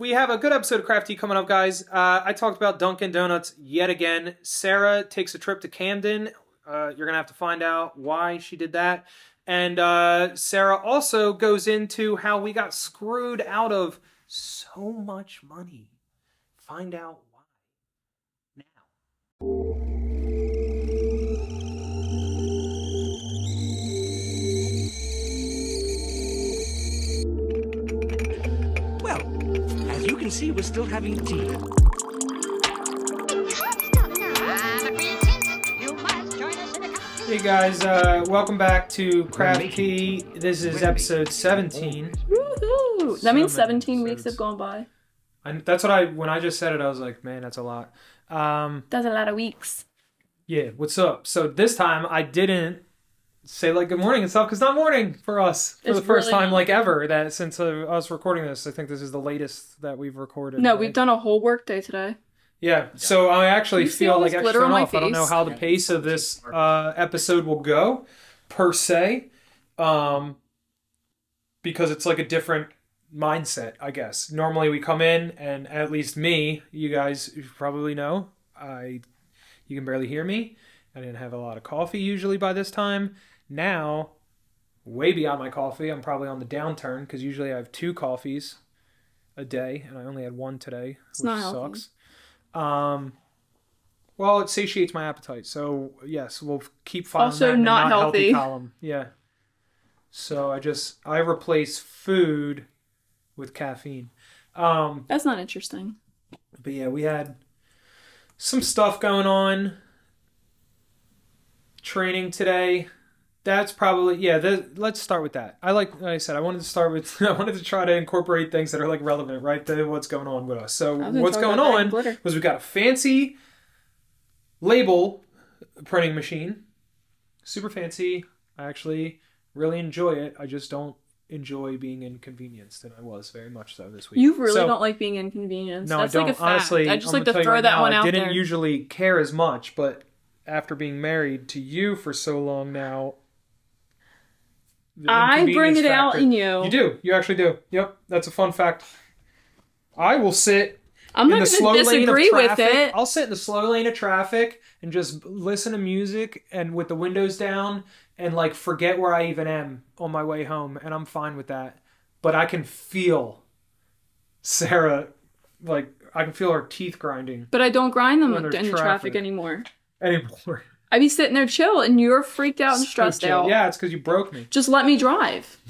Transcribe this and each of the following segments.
We have a good episode of Craft Tea coming up, guys. I talked about Dunkin' Donuts yet again. Sarah takes a trip to Camden. You're going to have to find out why she did that. And Sarah also goes into how we got screwed out of so much money. Find out why now. You can see we're still having tea. Hey guys, welcome back to Craft Tea. This is episode 17. Woohoo! That means 17 weeks have gone by. That's what when I just said it, I was like, man, that's a lot. That's a lot of weeks. Yeah, what's up? So this time I didn't say like good morning and stuff because it's not morning for us for the first time like ever that since us recording this. I think this is the latest that we've recorded. No, we've done a whole work day today. Yeah, so I actually feel like extra off. I don't know how the pace of this episode will go per se, because it's like a different mindset, I guess. Normally we come in and at least me, you guys probably know, you can barely hear me. I didn't have a lot of coffee usually by this time. Now, way beyond my coffee, I'm probably on the downturn because usually I have 2 coffees a day, and I only had 1 today, which sucks. Well, it satiates my appetite, so yes, we'll keep following also that in not the not healthy column. Yeah. So I replace food with caffeine. That's not interesting. But yeah, we had some stuff going on. Training today. That's probably, yeah, let's start with that. Like I said, I wanted to start with, I wanted to try to incorporate things that are like relevant, right, to what's going on with us. So what's going on was we've got a fancy label printing machine. Super fancy. I actually really enjoy it. I just don't enjoy being inconvenienced, and I was very much so this week. You really don't like being inconvenienced. No, that's I don't. Like a fact. Honestly, I just like to throw that one out there. I didn't usually care as much, but after being married to you for so long now, I bring it out in you. You do. You actually do. Yep. That's a fun fact. I will sit I'm in not the slow lane of disagree traffic. with it. I'll sit in the slow lane of traffic and just listen to music and with the windows down and like forget where I even am on my way home, and I'm fine with that. But I can feel Sarah, like I can feel her teeth grinding. But I don't grind them in the traffic anymore. I be sitting there chill, and you're freaked out and stressed out. Yeah, it's because you broke me. Just let me drive.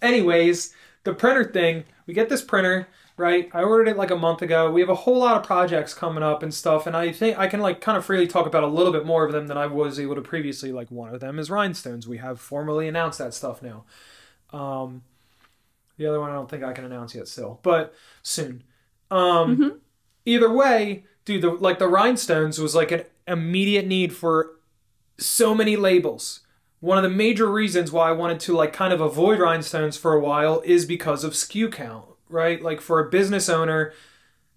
Anyways, the printer thing. We get this printer, right? I ordered it like a month ago. We have a whole lot of projects coming up and stuff, and I think I can like kind of freely talk about a little bit more of them than I was able to previously. Like one of them is Rhinestones. We have formally announced that stuff now. The other one I don't think I can announce yet still, but soon. Either way, dude, the Rhinestones was like an immediate need for so many labels. One of the major reasons why I wanted to like kind of avoid Rhinestones for a while is because of SKU count, right? Like for a business owner,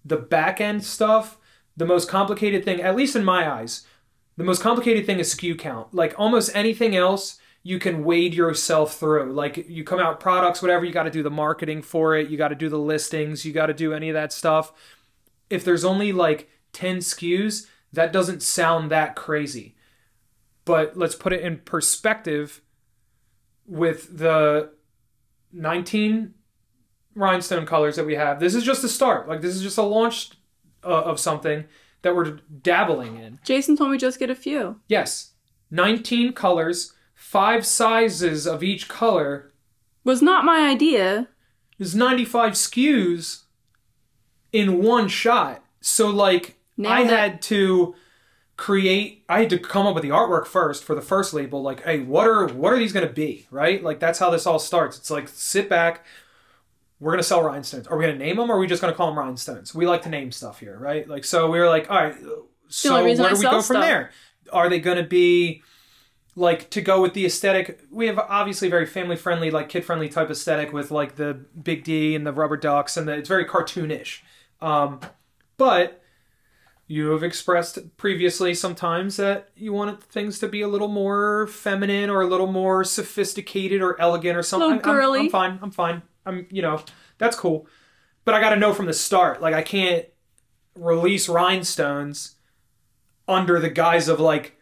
the back end stuff, the most complicated thing, at least in my eyes, the most complicated thing is SKU count. Like almost anything else, you can wade yourself through. Like you come out products, whatever, you got to do the marketing for it. You got to do the listings. You got to do any of that stuff. If there's only like 10 SKUs, that doesn't sound that crazy. But let's put it in perspective with the 19 rhinestone colors that we have. This is just a start. Like this is just a launch of something that we're dabbling in. Jason told me just get a few. Yes. 19 colors, 5 sizes of each color. Was not my idea. There's 95 SKUs in one shot. So like I had to come up with the artwork first for the first label. Like, hey, what are these going to be, right? Like, that's how this all starts. It's like, sit back. We're going to sell rhinestones. Are we going to name them or are we just going to call them rhinestones? We like to name stuff here, right? Like, so we were like, all right, so where do we go from there? Are they going to be, like, to go with the aesthetic? We have obviously very family-friendly, like, kid-friendly type aesthetic with, like, the Big D and the rubber ducks, and it's very cartoonish. But you have expressed previously sometimes that you wanted things to be a little more feminine or a little more sophisticated or elegant or something. A little girly. I'm fine. I'm fine. You know, that's cool. but I got to know from the start. Like, I can't release Rhinestones under the guise of, like,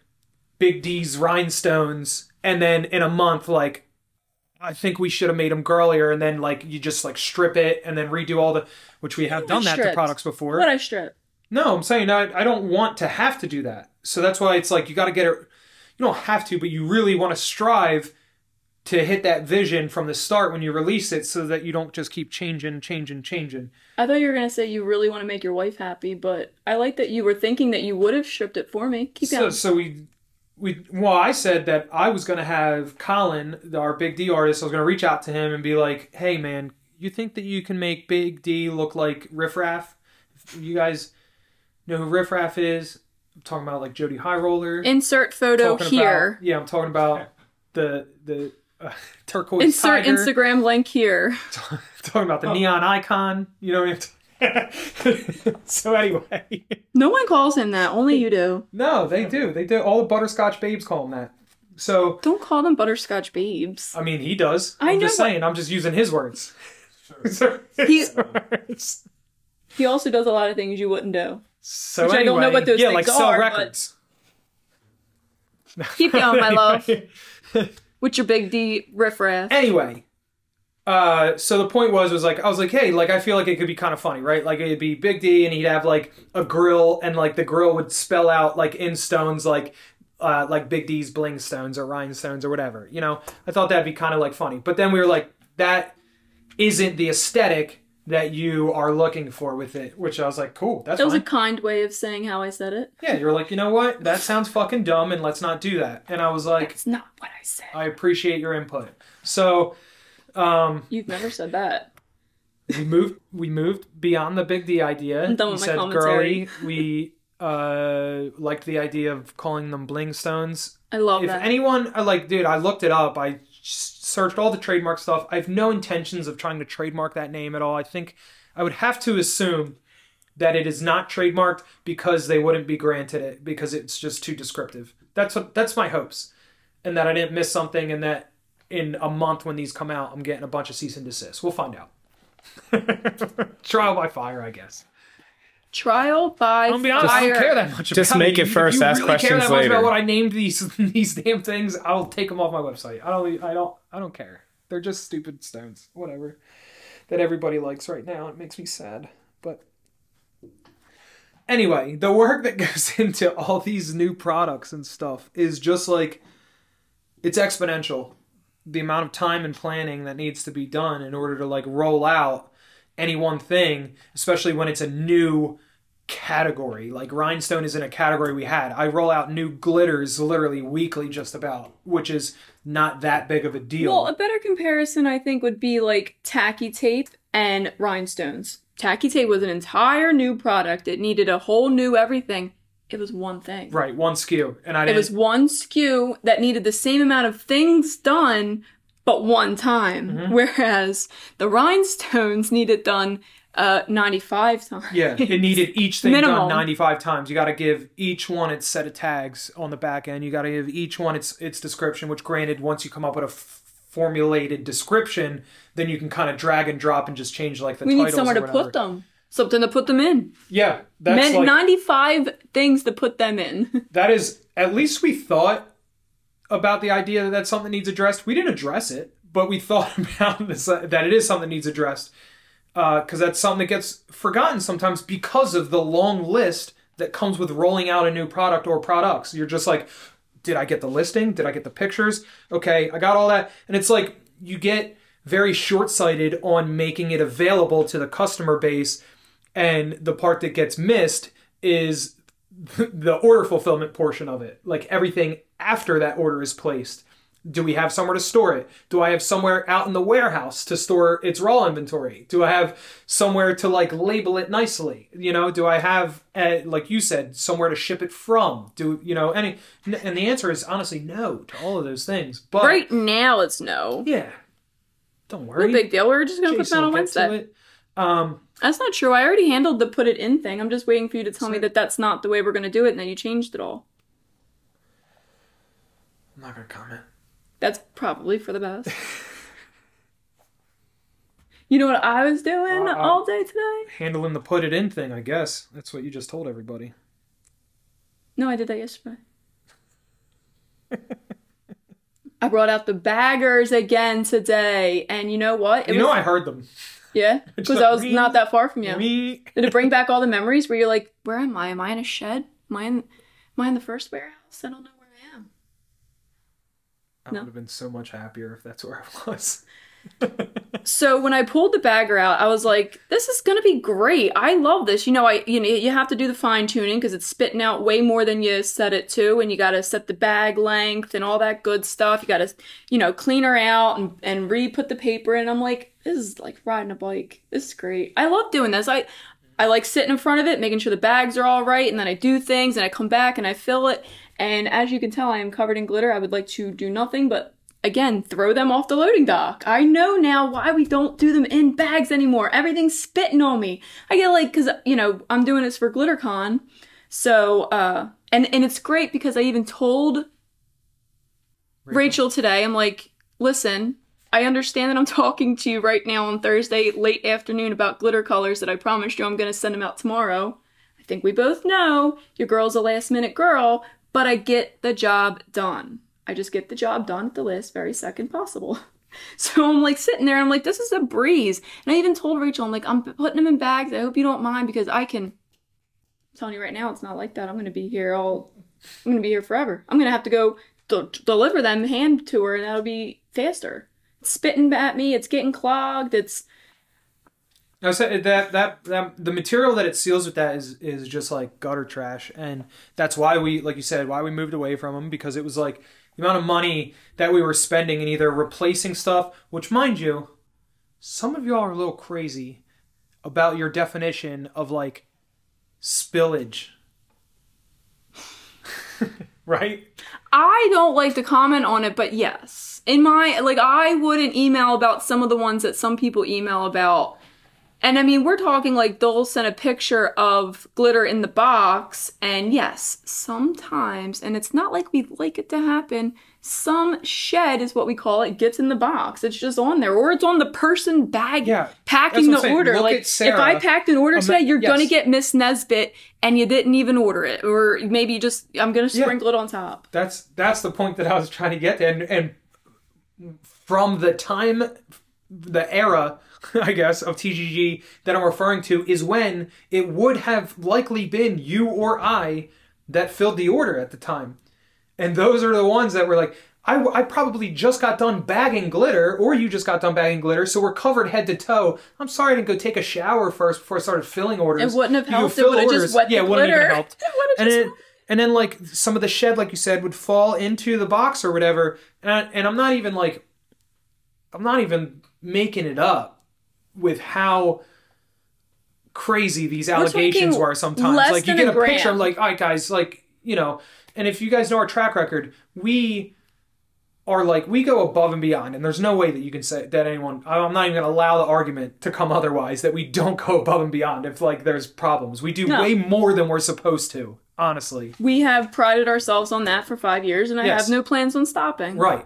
Big D's Rhinestones, and then in a month, like, I think we should have made them girlier, and then, like, you just, like, strip it and then redo all the... Which we have done that to products before. What I strip? No, I'm saying I don't want to have to do that. So that's why it's like you got to get it... You don't have to, but you really want to strive to hit that vision from the start when you release it so that you don't just keep changing. I thought you were going to say you really want to make your wife happy, but I like that you were thinking that you would have stripped it for me. Keep going. So well, I said that I was going to have Colin, our Big D artist, I was going to reach out to him and be like, hey, man, you think that you can make Big D look like Riff Raff? If you guys know who Riff Raff is, I'm talking about like Jody High Roller. Insert photo here. I'm talking about the turquoise Insert tiger. Instagram link here. Talking about the neon icon. You know what I mean? So anyway. No one calls him that. Only you do. No, they do. They do. All the Butterscotch babes call him that. So don't call them Butterscotch babes. I mean, he does. I'm just saying. I'm just using his words. He also does a lot of things you wouldn't do. So which anyway, I don't know what those things like sell records. Keep going, my love. With your Big D riffraff. Anyway, so the point was like I was like, hey, like I feel like it could be kind of funny, right? Like it'd be Big D, and he'd have like a grill, and like the grill would spell out like in stones, like Big D's bling stones or rhinestones or whatever. You know, I thought that'd be kind of like funny. But then we were like, that isn't the aesthetic that you are looking for with it, which I was like, cool, that's fine. That was a kind way of saying how I said it. Yeah, you're like, you know what? That sounds fucking dumb, and let's not do that. And I was like... That's not what I said. I appreciate your input. So, you've never said that. We moved beyond the Big D idea. I'm done with my commentary. Girly. We liked the idea of calling them bling stones. I love that. If anyone... dude, I looked it up. I searched all the trademark stuff. I have no intentions of trying to trademark that name at all. I think I would have to assume that it is not trademarked because they wouldn't be granted it because it's just too descriptive. That's my hopes. And that I didn't miss something, and that in a month when these come out, I'm getting a bunch of cease and desist. We'll find out. Trial by fire, I guess. Trial by I'll be honest, fire. I don't care that much about just make it first, ask questions later. If you really care that much about what I named these damn things, I'll take them off my website. I don't care. They're just stupid stones. Whatever. That everybody likes right now. It makes me sad. But anyway, the work that goes into all these new products and stuff is just like, it's exponential. The amount of time and planning that needs to be done in order to like roll out any one thing, especially when it's a new category. Like Rhinestone isn't a category we had. I roll out new glitters literally weekly just about, which is not that big of a deal. Well, a better comparison I think would be like tacky tape and rhinestones. Tacky tape was an entire new product. It needed a whole new everything. It was one thing. Right, one SKU. And it was one SKU that needed the same amount of things done, but one time. Mm-hmm. Whereas the rhinestones needed done 95 times. Yeah, it needed each thing done 95 times. You got to give each one its set of tags on the back end. You got to give each one its description, which granted, once you come up with a formulated description, then you can kind of drag and drop and just change like the titles. We need somewhere to put them. Something to put them in. Yeah. That's like 95 things to put them in. That is, at least we thought about the idea that that's something that needs addressed. We didn't address it, but we thought about this, that it is something that needs addressed. Because that's something that gets forgotten sometimes because of the long list that comes with rolling out a new product or products. You're just like, did I get the listing? Did I get the pictures? Okay, I got all that. And it's like, you get very short-sighted on making it available to the customer base. And the part that gets missed is the order fulfillment portion of it. Like everything after that order is placed. Do we have somewhere to store it? Do I have somewhere out in the warehouse to store its raw inventory? Do I have somewhere to like label it nicely? You know, do I have, like you said, somewhere to ship it from? Do, you know, any, and the answer is honestly no to all of those things. But right now it's no. Yeah. Don't worry. No big deal. We're just going to put that on Wednesday. That's not true. I already handled the put it in thing. I'm just waiting for you to tell me that that's not the way we're going to do it and then you changed it all. I'm not going to comment. That's probably for the best. You know what I was doing all day today? Handling the put it in thing, I guess. That's what you just told everybody. No, I did that yesterday. I brought out the baggers again today, and you know what? I heard them. Yeah? Because I was not that far from you. Me. Did it bring back all the memories where you're like, where am I? Am I in a shed? Am I in the first warehouse? I don't know where I am. I would have been so much happier if that's where I was. So when I pulled the bagger out, I was like, this is going to be great. I love this. You have to do the fine tuning because it's spitting out way more than you set it to. And you got to set the bag length and all that good stuff. You got to, clean her out and re-put the paper in. I'm like, this is like riding a bike. This is great. I love doing this. I like sitting in front of it, making sure the bags are all right. And then I do things and I come back and I fill it. And as you can tell, I am covered in glitter. I would like to do nothing but, again, throw them off the loading dock. I know now why we don't do them in bags anymore. Everything's spitting on me. I get like, because, I'm doing this for GlitterCon. So, and it's great because I even told Rachel today, I'm like, listen, I understand that I'm talking to you right now on Thursday, late afternoon about glitter colors that I promised you I'm going to send them out tomorrow. I think we both know your girl's a last minute girl, but I get the job done. I just get the job done at the last very second possible. So I'm like sitting there and I'm like, this is a breeze. And I even told Rachel, I'm like, I'm putting them in bags. I hope you don't mind because I'm telling you right now, it's not like that. I'm going to be here forever. I'm going to have to go deliver them, hand to her, and that'll be faster. It's spitting at me. It's getting clogged. I said that the material that it seals with that is just like gutter trash. And that's why we, like you said, why we moved away from them, because it was like, the amount of money that we were spending in either replacing stuff, which, mind you, some of y'all are a little crazy about your definition of, like, spillage. Right? I don't like to comment on it, but yes. I wouldn't email about some of the ones that some people email about. And I mean, we're talking like they'll send a picture of glitter in the box, and yes, sometimes, and it's not like we'd like it to happen, some shed is what we call it, gets in the box. It's just on there, or it's on the person bag packing the order. Like, Sara, if I packed an order today, you're gonna get Miss Nesbitt, and you didn't even order it, or maybe just, I'm gonna sprinkle it on top. That's the point that I was trying to get to, and from the era, I guess, of TGG that I'm referring to is when it would have likely been you or I that filled the order at the time. And those are the ones that were like, I probably just got done bagging glitter, or you just got done bagging glitter, so we're covered head to toe. I'm sorry I didn't go take a shower first before I started filling orders. It wouldn't have helped. It would have just wet the glitter. Wouldn't even helped. And then like some of the shed, like you said, would fall into the box or whatever. And I'm not even making it up with how crazy these allegations were sometimes. Like, you get a picture, I'm like, all right, guys, like, and if you guys know our track record, we go above and beyond, and there's no way that you can say that anyone, I'm not even going to allow the argument to come otherwise, that we don't go above and beyond if, like, there's problems. We do way more than we're supposed to, honestly. We have prided ourselves on that for 5 years, and I have no plans on stopping. Right.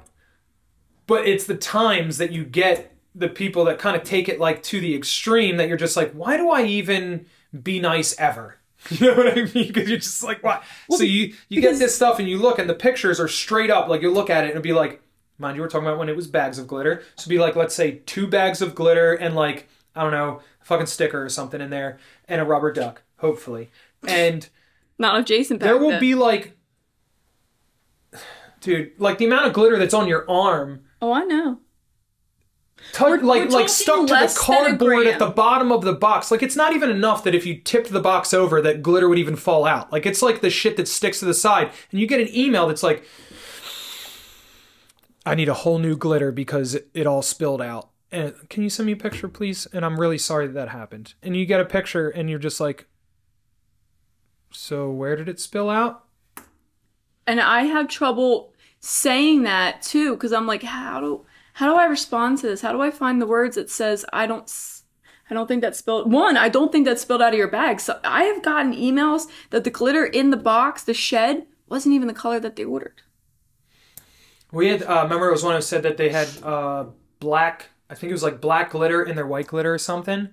But it's the times that you get the people that kind of take it like to the extreme that you're just like, why do I even be nice ever? You know what I mean? Because you're just like, why? Well, so you get this stuff and you look and the pictures are straight up, like you look at it and it'd be like, mind you, we're talking about when it was bags of glitter. So it'd be like, let's say 2 bags of glitter and like, I don't know, a fucking sticker or something in there and a rubber duck, hopefully. And not if Jason packed there will be like, dude, like the amount of glitter that's on your arm. Oh, I know. Like stuck to the cardboard at the bottom of the box. Like, it's not even enough that if you tipped the box over that glitter would even fall out. Like, it's like the shit that sticks to the side. And you get an email that's like, I need a whole new glitter because it all spilled out. And can you send me a picture, please? And I'm really sorry that happened. And you get a picture and you're just like, so where did it spill out? And I have trouble saying that too, because I'm like, how do I respond to this? How do I find the words that says I don't think that spilled. I don't think that spilled out of your bag. So I have gotten emails that the glitter in the box, the shed, wasn't even the color that they ordered. We had remember it was one who said that they had black I think it was like black glitter in their white glitter or something.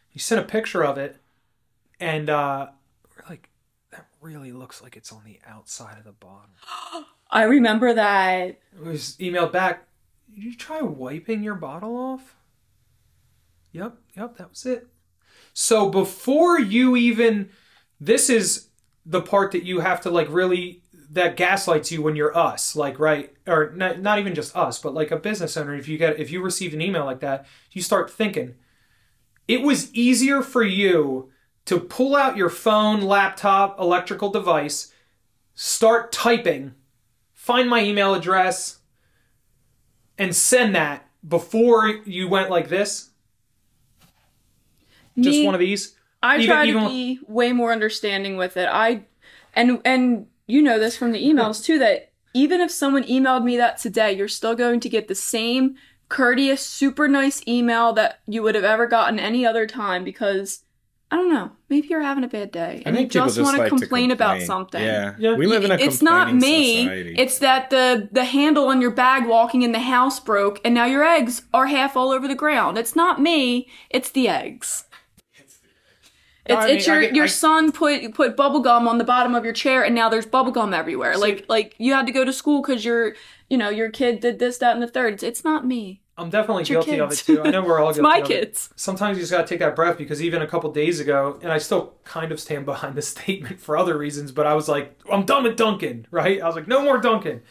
He sent a picture of it, and we're like, that really looks like it's on the outside of the bottle. I remember that. It was emailed back, did you try wiping your bottle off? Yep, that was it. So before you even, this is the part that you have to like really, that gaslights you when you're us, like, right? Or not even just us, but like a business owner, if you received an email like that, you start thinking, it was easier for you to pull out your phone, laptop, electrical device, start typing, find my email address, and send that before you went like this. Just one of these. I try to be way more understanding with it. And you know this from the emails too, that even if someone emailed me that today, you're still going to get the same courteous, super nice email that you would have ever gotten any other time, because I don't know, maybe you're having a bad day and you just want to complain about something. Yeah. We live in a It's not me. society. It's that the handle on your bag walking in the house broke and now your eggs are half all over the ground. It's not me. It's the eggs. It's your son put bubble gum on the bottom of your chair and now there's bubble gum everywhere. Like you had to go to school because your kid did this, that, and the third. It's not me. I'm definitely guilty of it too. I know we're all guilty my of kids. It. Sometimes you just gotta take that breath, because even a couple days ago, and I still kind of stand behind this statement for other reasons, but I was like, I'm done with Duncan, right? I was like, no more Duncan.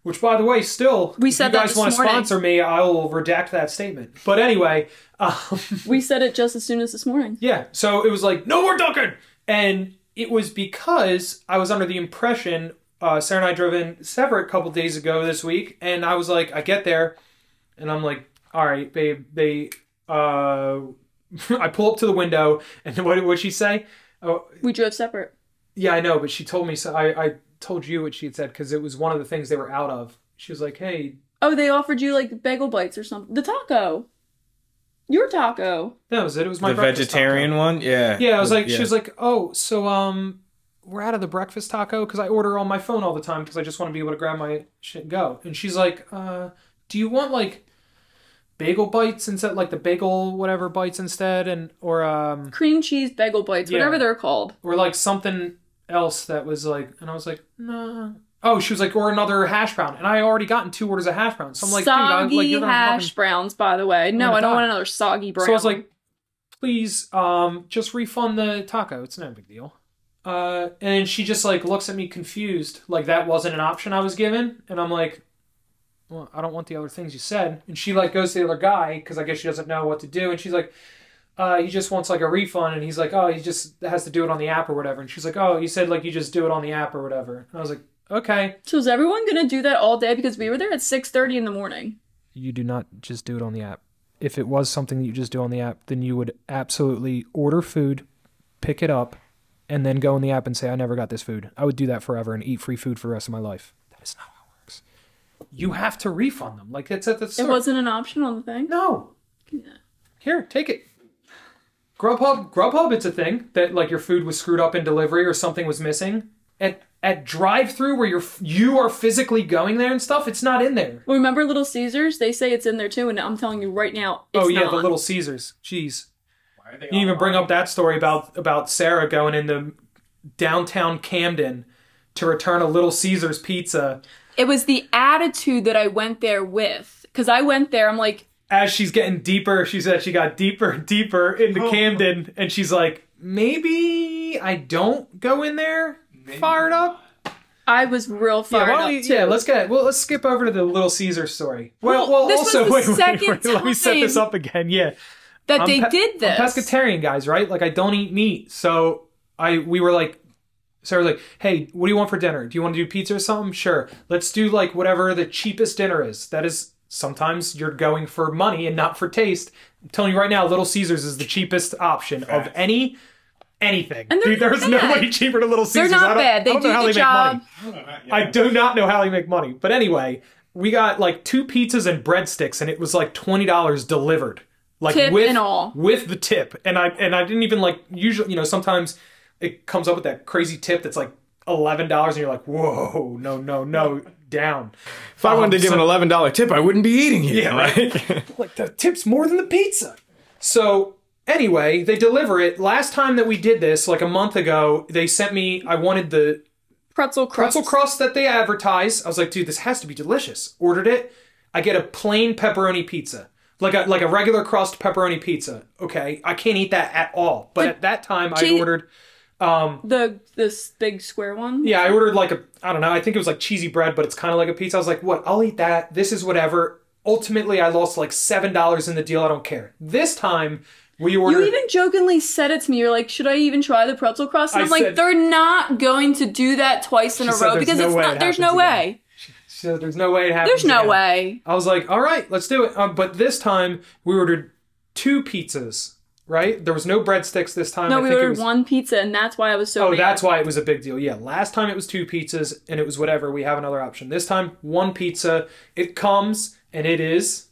Which, by the way, still, if you guys want to sponsor me, I will redact that statement. But anyway. We said it just as soon as this morning. Yeah, so it was like, no more Duncan! And it was because I was under the impression, Sarah and I drove in separate a couple days ago this week, and I was like, I get there, and I'm like, all right, babe, I pull up to the window, and what'd she say? Oh, we drove separate. Yeah, I know, but she told me, so I told you what she had said, because it was one of the things they were out of. She was like, hey. Oh, they offered you like bagel bites or something. The taco. Your taco. That was it. It was my the vegetarian taco. One? Yeah. Yeah, I was like, she was like, oh, so we're out of the breakfast taco, because I order on my phone all the time because I just want to be able to grab my shit and go. And she's like, do you want like bagel bites instead, like the bagel whatever bites instead, or cream cheese bagel bites, whatever they're called, or like something else that was like, and I was like, nah. Oh, she was like, or another hash brown, and I already gotten 2 orders of hash browns. So I'm like, soggy dude, you're gonna hash browns, by the way. No, I don't want another soggy brown. So I was like, please, just refund the taco. It's no big deal. And she just like looks at me confused, like that wasn't an option I was given, and I'm like, well, I don't want the other things you said. And she like goes to the other guy, because I guess she doesn't know what to do, and she's like, he just wants like a refund, and he's like, oh, he just has to do it on the app or whatever. And she's like, oh, you said like you just do it on the app or whatever. And I was like, okay. So is everyone gonna do that all day? Because we were there at 6:30 in the morning. You do not just do it on the app. If it was something that you just do on the app, then you would absolutely order food, pick it up, and then go in the app and say, I never got this food. I would do that forever and eat free food for the rest of my life. That is not how it works. You have to refund them. Like it's at the start. It wasn't an option on the thing? No. Yeah. Here, take it. Grubhub, it's a thing that like your food was screwed up in delivery or something was missing. At drive-through where you are physically going there and stuff, it's not in there. Well, remember Little Caesars? They say it's in there too, and I'm telling you right now, it's not. The Little Caesars. Jeez. You even bring up that story about Sara going into downtown Camden to return a Little Caesars pizza. It was the attitude that I went there with. Because I went there, I'm like... As she's getting deeper, she said she got deeper and deeper into Camden, and she's like, maybe I don't go in there? Fired up. I was real fired up too. Yeah, let's skip over to the Little Caesar story. Well, this also was the second let me set this up again. Yeah, that they did this. I'm pescatarian, guys, right? Like I don't eat meat, so we were like, Sarah was like, hey, what do you want for dinner? Do you want to do pizza or something? Sure, let's do like whatever the cheapest dinner is. That is, sometimes you're going for money and not for taste. I'm telling you right now, Little Caesars is the cheapest option of anything. Dude, there's nobody cheaper than Little Caesars. They're not bad. They do the job. I do not know how they make money. But anyway, we got like 2 pizzas and breadsticks, and it was like $20 delivered. Like tip and all. With the tip. And I didn't even like, usually, sometimes it comes up with that crazy tip that's like $11 and you're like, whoa, no, down. If I wanted to give an $11 tip, I wouldn't be eating it. Yeah, right. Like, the tip's more than the pizza. So anyway, they deliver it. Last time that we did this, like a month ago, they sent me, I wanted the pretzel crust that they advertise. I was like, dude, this has to be delicious. Ordered it. I get a plain pepperoni pizza. Like a regular crust pepperoni pizza. Okay, I can't eat that at all. But at that time, I ordered... this big square one? Yeah, I ordered like I don't know, I think it was like cheesy bread, but it's kind of like a pizza. I was like, what? I'll eat that. This is whatever. Ultimately, I lost like $7 in the deal. I don't care. This time, we ordered... You even jokingly said it to me. You're like, should I even try the pretzel crust? And I'm like, they're not going to do that twice in a row because it's not... There's no way. She said, there's no way it happens. There's no way. I was like, all right, let's do it. But this time, we ordered 2 pizzas, right? There was no breadsticks this time. No, we ordered 1 pizza, and that's why I was so mad. That's why it was a big deal. Yeah, last time it was 2 pizzas, and it was whatever. We have another option. This time, 1 pizza. It comes, and it is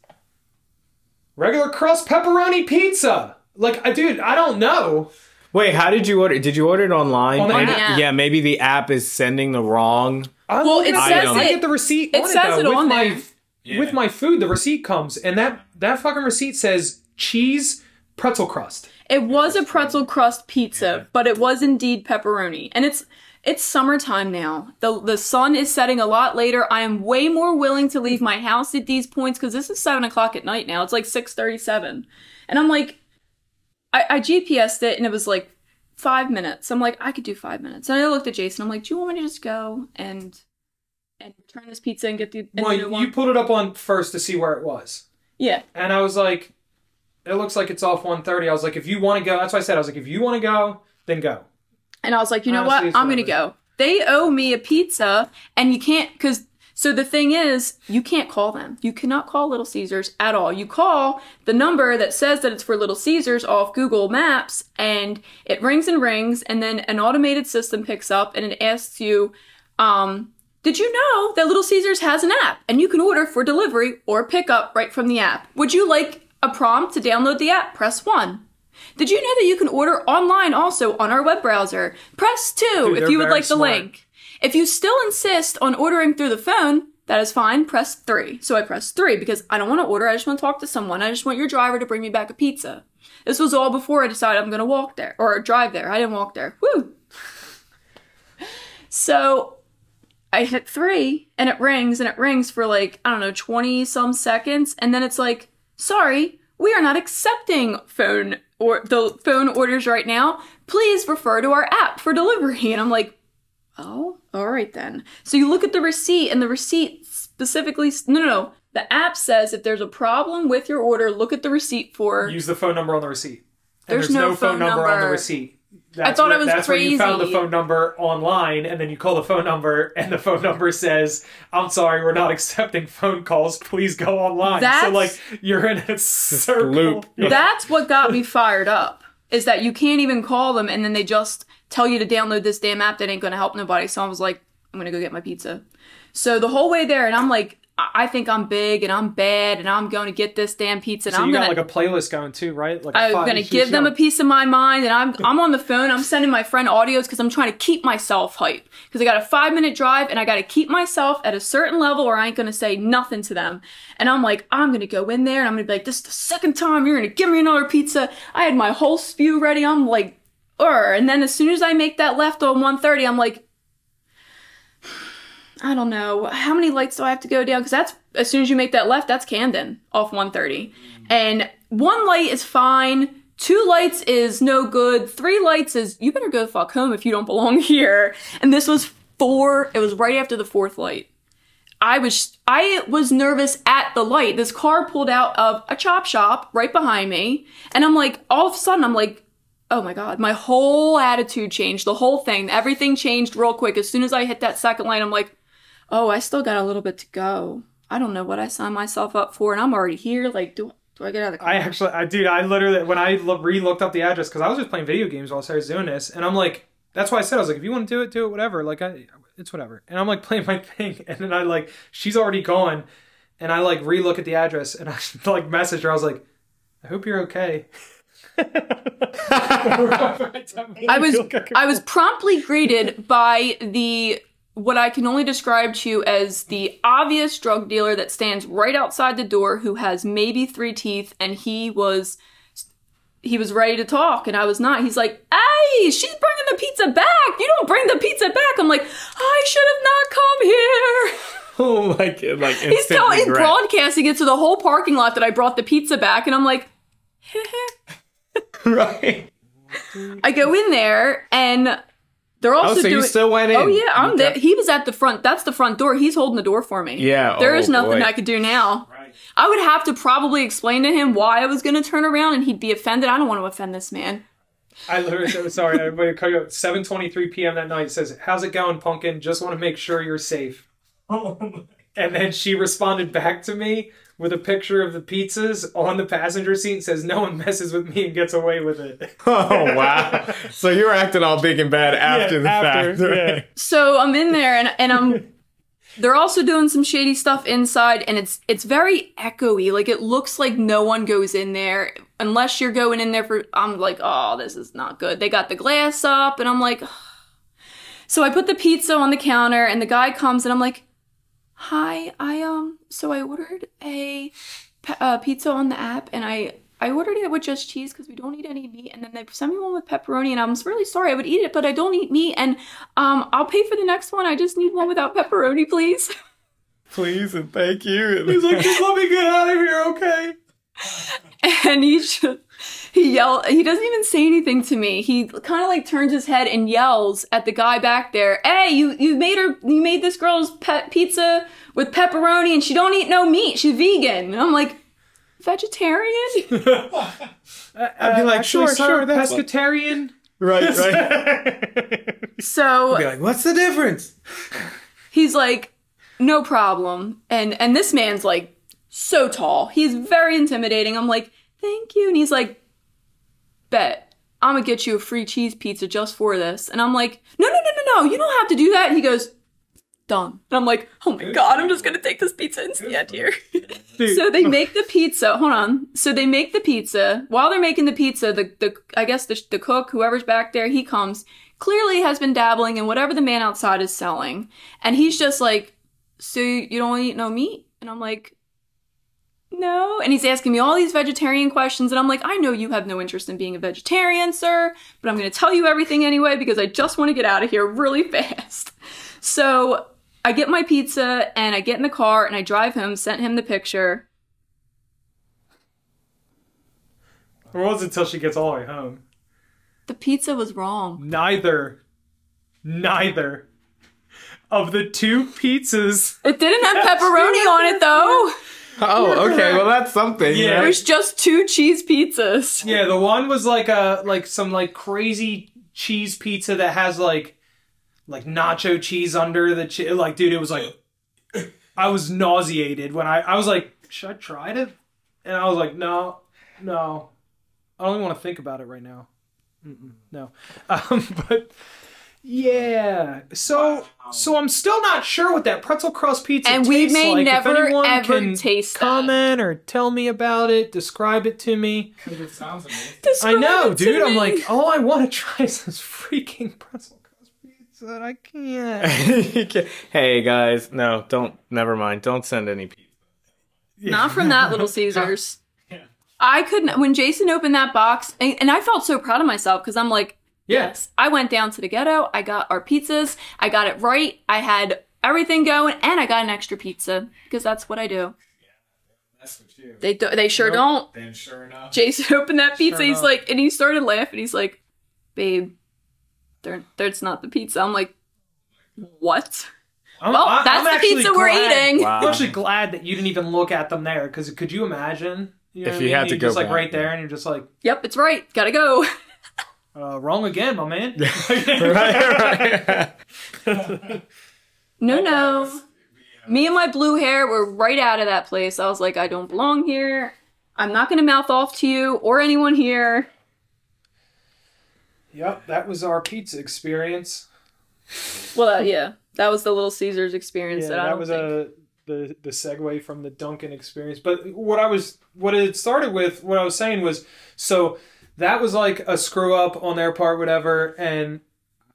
regular crust pepperoni pizza. Like, dude, I don't know. Wait, how did you order? Did you order it online? On the app. Yeah, maybe the app is sending the wrong... Well, it says I get the receipt. It says it on there. With my food, the receipt comes, and that fucking receipt says cheese pretzel crust. It was a pretzel crust pizza, but it was indeed pepperoni. And it's summertime now. The sun is setting a lot later. I am way more willing to leave my house at these points because this is 7 o'clock at night now. It's like 6:37, and I'm like, I GPS'd it, and it was like 5 minutes. I'm like, I could do 5 minutes. And I looked at Jason. I'm like, do you want me to just go and return this pizza and get the new one? You pulled it up on first to see where it was. Yeah. And I was like, it looks like it's off 1:30. I was like, if you want to go, that's what I said. I was like, if you want to go, then go. And I was like, you know what? I'm going to go. They owe me a pizza, and you can't, so the thing is, you can't call them. You cannot call Little Caesars at all. You call the number that says that it's for Little Caesars off Google Maps, and it rings and rings, and then an automated system picks up, and it asks you, did you know that Little Caesars has an app, and you can order for delivery or pickup right from the app? Would you like a prompt to download the app? Press 1. Did you know that you can order online also on our web browser? Press 2 if you would like the link. If you still insist on ordering through the phone, that is fine. Press 3. So I pressed 3 because I don't want to order. I just want to talk to someone. I just want your driver to bring me back a pizza. This was all before I decided I'm going to walk there or drive there. I didn't walk there. Woo! So I hit 3 and it rings for like, I don't know, 20 some seconds. And then it's like, sorry, we are not accepting phone orders right now. Please refer to our app for delivery. And I'm like, oh, all right then. So you look at the receipt, and the receipt specifically, no. The app says if there's a problem with your order, look at the receipt for... Use the phone number on the receipt. And there's no phone number on the receipt. I thought it was that's crazy. That's where you found the phone number online, and then you call the phone number, and the phone number says, I'm sorry, we're not accepting phone calls. Please go online. So, like, you're in a circle. Loop. That's what got me fired up, is that you can't even call them, and then they just tell you to download this damn app that ain't going to help nobody. So I was like, I'm going to go get my pizza. So the whole way there, and I'm like, I think I'm big and I'm bad and I'm going to get this damn pizza. And so I'm got like a playlist going too, right? Like I'm going to give them a piece of my mind, and I'm on the phone. I'm sending my friend audios because I'm trying to keep myself hyped. Because I got a 5-minute drive and I got to keep myself at a certain level or I ain't going to say nothing to them. And I'm like, I'm going to go in there and I'm going to be like, this is the second time you're going to give me another pizza. I had my whole spew ready. I'm like, and then as soon as I make that left on 1:30, I'm like, I don't know. How many lights do I have to go down? Because that's, as soon as you make that left, that's Camden off 1:30. And 1 light is fine. 2 lights is no good. 3 lights is, you better go the fuck home if you don't belong here. And this was 4. It was right after the 4th light. I was nervous at the light. This car pulled out of a chop shop right behind me. And I'm like, all of a sudden, I'm like, oh my God, my whole attitude changed. The whole thing, everything changed real quick. As soon as I hit that second light, I'm like, oh, I still got a little bit to go. I don't know what I signed myself up for, and I'm already here. Like, do I get out of the car? I literally, when I re-looked up the address, because I was just playing video games while I was doing this, and I'm like, that's why I said, I was like, if you want to do it, whatever. Like, it's whatever. And I'm like playing my thing, and then she's already gone, and I re-look at the address, and I messaged her. I was like, I hope you're okay. I was promptly greeted by what I can only describe to you as the obvious drug dealer that stands right outside the door, who has maybe 3 teeth, and he was ready to talk, and I was not. He's like, "Hey, she's bringing the pizza back. You don't bring the pizza back." I'm like, "I should have not come here." Oh my god! Like he's broadcasting it to the whole parking lot that I brought the pizza back, and I'm like, right. I go in there, and they're also you still went in? Oh yeah, I'm there. He was at the front. That's the front door. He's holding the door for me. Yeah. There is nothing I could do now. Right. I would have to probably explain to him why I was going to turn around, and he'd be offended. I don't want to offend this man. I literally said, sorry, everybody cut you out. 7:23 p.m. that night. Says, "How's it going, Pumpkin? Just want to make sure you're safe." And then she responded back to me with a picture of the pizzas on the passenger seat and says, "No one messes with me and gets away with it." Oh, wow. So you were acting all big and bad after the fact. Right? Yeah. So I'm in there, and I'm... They're also doing some shady stuff inside, and it's very echoey. Like, it looks like no one goes in there unless you're going in there for... I'm like, oh, this is not good. They got the glass up, and I'm like... Ugh. So I put the pizza on the counter, and the guy comes, and I'm like, "Hi, so I ordered a pizza on the app, and I ordered it with just cheese because we don't eat any meat, and then they sent me one with pepperoni, and I'm really sorry, I would eat it, but I don't eat meat, and I'll pay for the next one. I just need one without pepperoni, please." Please and thank you. He's like, "Just let me get out of here, okay?" And he yelled. He doesn't even say anything to me. He kind of like turns his head and yells at the guy back there, "Hey, you made this girl's pizza with pepperoni, and she don't eat no meat. She's vegan." And I'm like, "Vegetarian?" I'd be like, "Sure, that's pescatarian." Right. So I'd be like, "What's the difference?" he's like, "No problem." And this man's like so tall. He's very intimidating. I'm like, "Thank you." And he's like, "Bet, I'm gonna get you a free cheese pizza just for this." And I'm like, No, you don't have to do that. And he goes, "Done." And I'm like, "Oh my god, I'm just gonna take this pizza and stand here." So they make the pizza. Hold on. So they make the pizza. While they're making the pizza, I guess the cook, whoever's back there, he comes, clearly has been dabbling in whatever the man outside is selling. And he's just like, "So you don't eat no meat?" And I'm like, "No." And he's asking me all these vegetarian questions, and I'm like, "I know you have no interest in being a vegetarian, sir, but I'm going to tell you everything anyway because I just want to get out of here really fast." So I get my pizza, and I get in the car, and I drive home, sent him the picture. Or was it until she gets all the way home? The pizza was wrong. Neither of the 2 pizzas. It didn't have pepperoni on it, though. Oh, okay. Well, that's something. Yeah. It was just 2 cheese pizzas. Yeah, the one was like some crazy cheese pizza that has like nacho cheese under the cheese. Like, dude, it was like, I was nauseated when I was like, "Should I try it?" And I was like, no, I don't even want to think about it right now. No, but yeah. So I'm still not sure what that pretzel crust pizza and tastes like. we may never, if anyone ever can taste that. comment or tell me about it, describe it to me. It sounds amazing. I know, Describe it to dude. I'm me. like, all I want to try is this freaking pretzel crust pizza, and I can't. Hey guys, no, never mind. Don't send any pizza. Not from that Little Caesars. I couldn't, when Jason opened that box, and I felt so proud of myself because I'm like, yes, I went down to the ghetto, I got our pizzas, I got it right, I had everything going, and I got an extra pizza because that's what I do. That's what you. They sure don't. Then sure enough. Jason opened that pizza, Sure he's enough. like, and he started laughing, he's like, "Babe, there's not the pizza." I'm like, "What?" Well, that's the actually pizza we're eating. Wow. I'm actually glad that you didn't even look at them there, because could you imagine? You know If what you I mean? had to You're go just like back, right there, yeah. and you're just like, Yep, it's right. Gotta go. wrong again, my man. Right. No. Me and my blue hair were right out of that place. I was like, I don't belong here. I'm not gonna mouth off to you or anyone here. Yep, that was our pizza experience. Well, yeah, that was the Little Caesars experience. Yeah, that I that don't was think. the segue from the Duncan experience. But what it started with, what I was saying was, so that was like a screw up on their part, whatever. And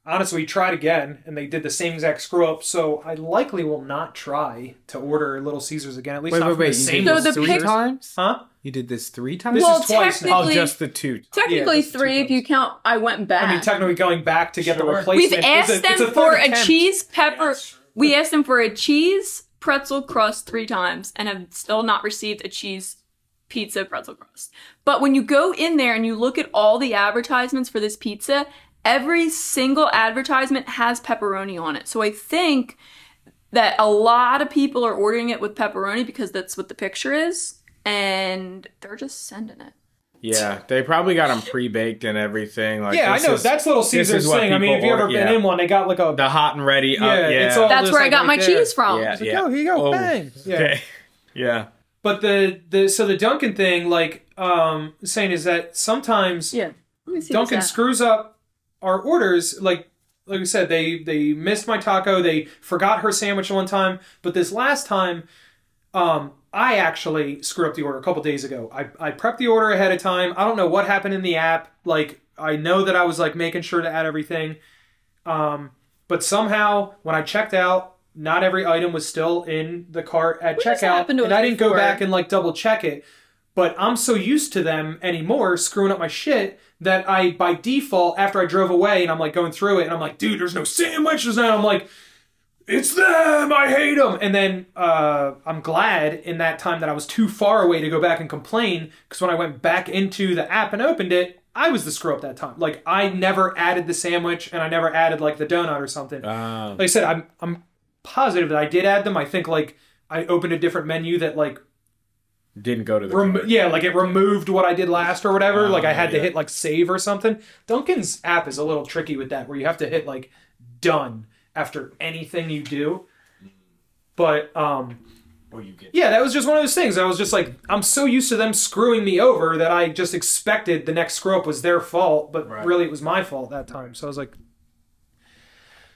honestly, we tried again, and they did the same exact screw up. So I likely will not try to order Little Caesars again. At least not from the same. So the three times? Huh? You did this 3 times? Well, This is twice now. technically, just the 2. Technically just the 3 2 if you count. I went back. I mean, technically going back to get the replacement. We've asked them for a cheese pepper. We asked them for a cheese pretzel crust 3 times and have still not received a cheese pizza pretzel crust. But when you go in there and you look at all the advertisements for this pizza, every single advertisement has pepperoni on it. So I think that a lot of people are ordering it with pepperoni because that's what the picture is, and they're just sending it. Yeah, they probably got them pre-baked and everything. Like, Yeah, I know. That's Little Caesars thing. I mean, if you've ever been in one, they got like the hot and ready. It's all that's where I got my cheese from. Yeah, like, oh, here you go, bang. Yeah. Okay. Yeah. But the Duncan thing, like saying is that sometimes Duncan screws up our orders. Like we said, they missed my taco. They forgot her sandwich one time. But this last time, I actually screwed up the order a couple days ago. I prepped the order ahead of time. I don't know what happened in the app. Like, I know that I was like making sure to add everything. But somehow when I checked out, not every item was still in the cart at checkout. And I didn't go back and like double check it. But I'm so used to them anymore screwing up my shit that I, by default, after I drove away and I'm like going through it and I'm like, dude, there's no sandwiches now. I'm like, it's them! I hate them! And then I'm glad in that time that I was too far away to go back and complain, because when I went back into the app and opened it, I was the screw up that time. Like, I never added the sandwich and I never added like the donut or something. Like I said, I'm positive that I did add them. I think like I opened a different menu that like didn't go to the yeah, like it removed what I did last or whatever. Like I had to hit like save or something. Duncan's app is a little tricky with that, where you have to hit like done after anything you do. But yeah, that was just one of those things. I was just like, I'm so used to them screwing me over that I just expected the next screw up was their fault, but really it was my fault that time. So I was like,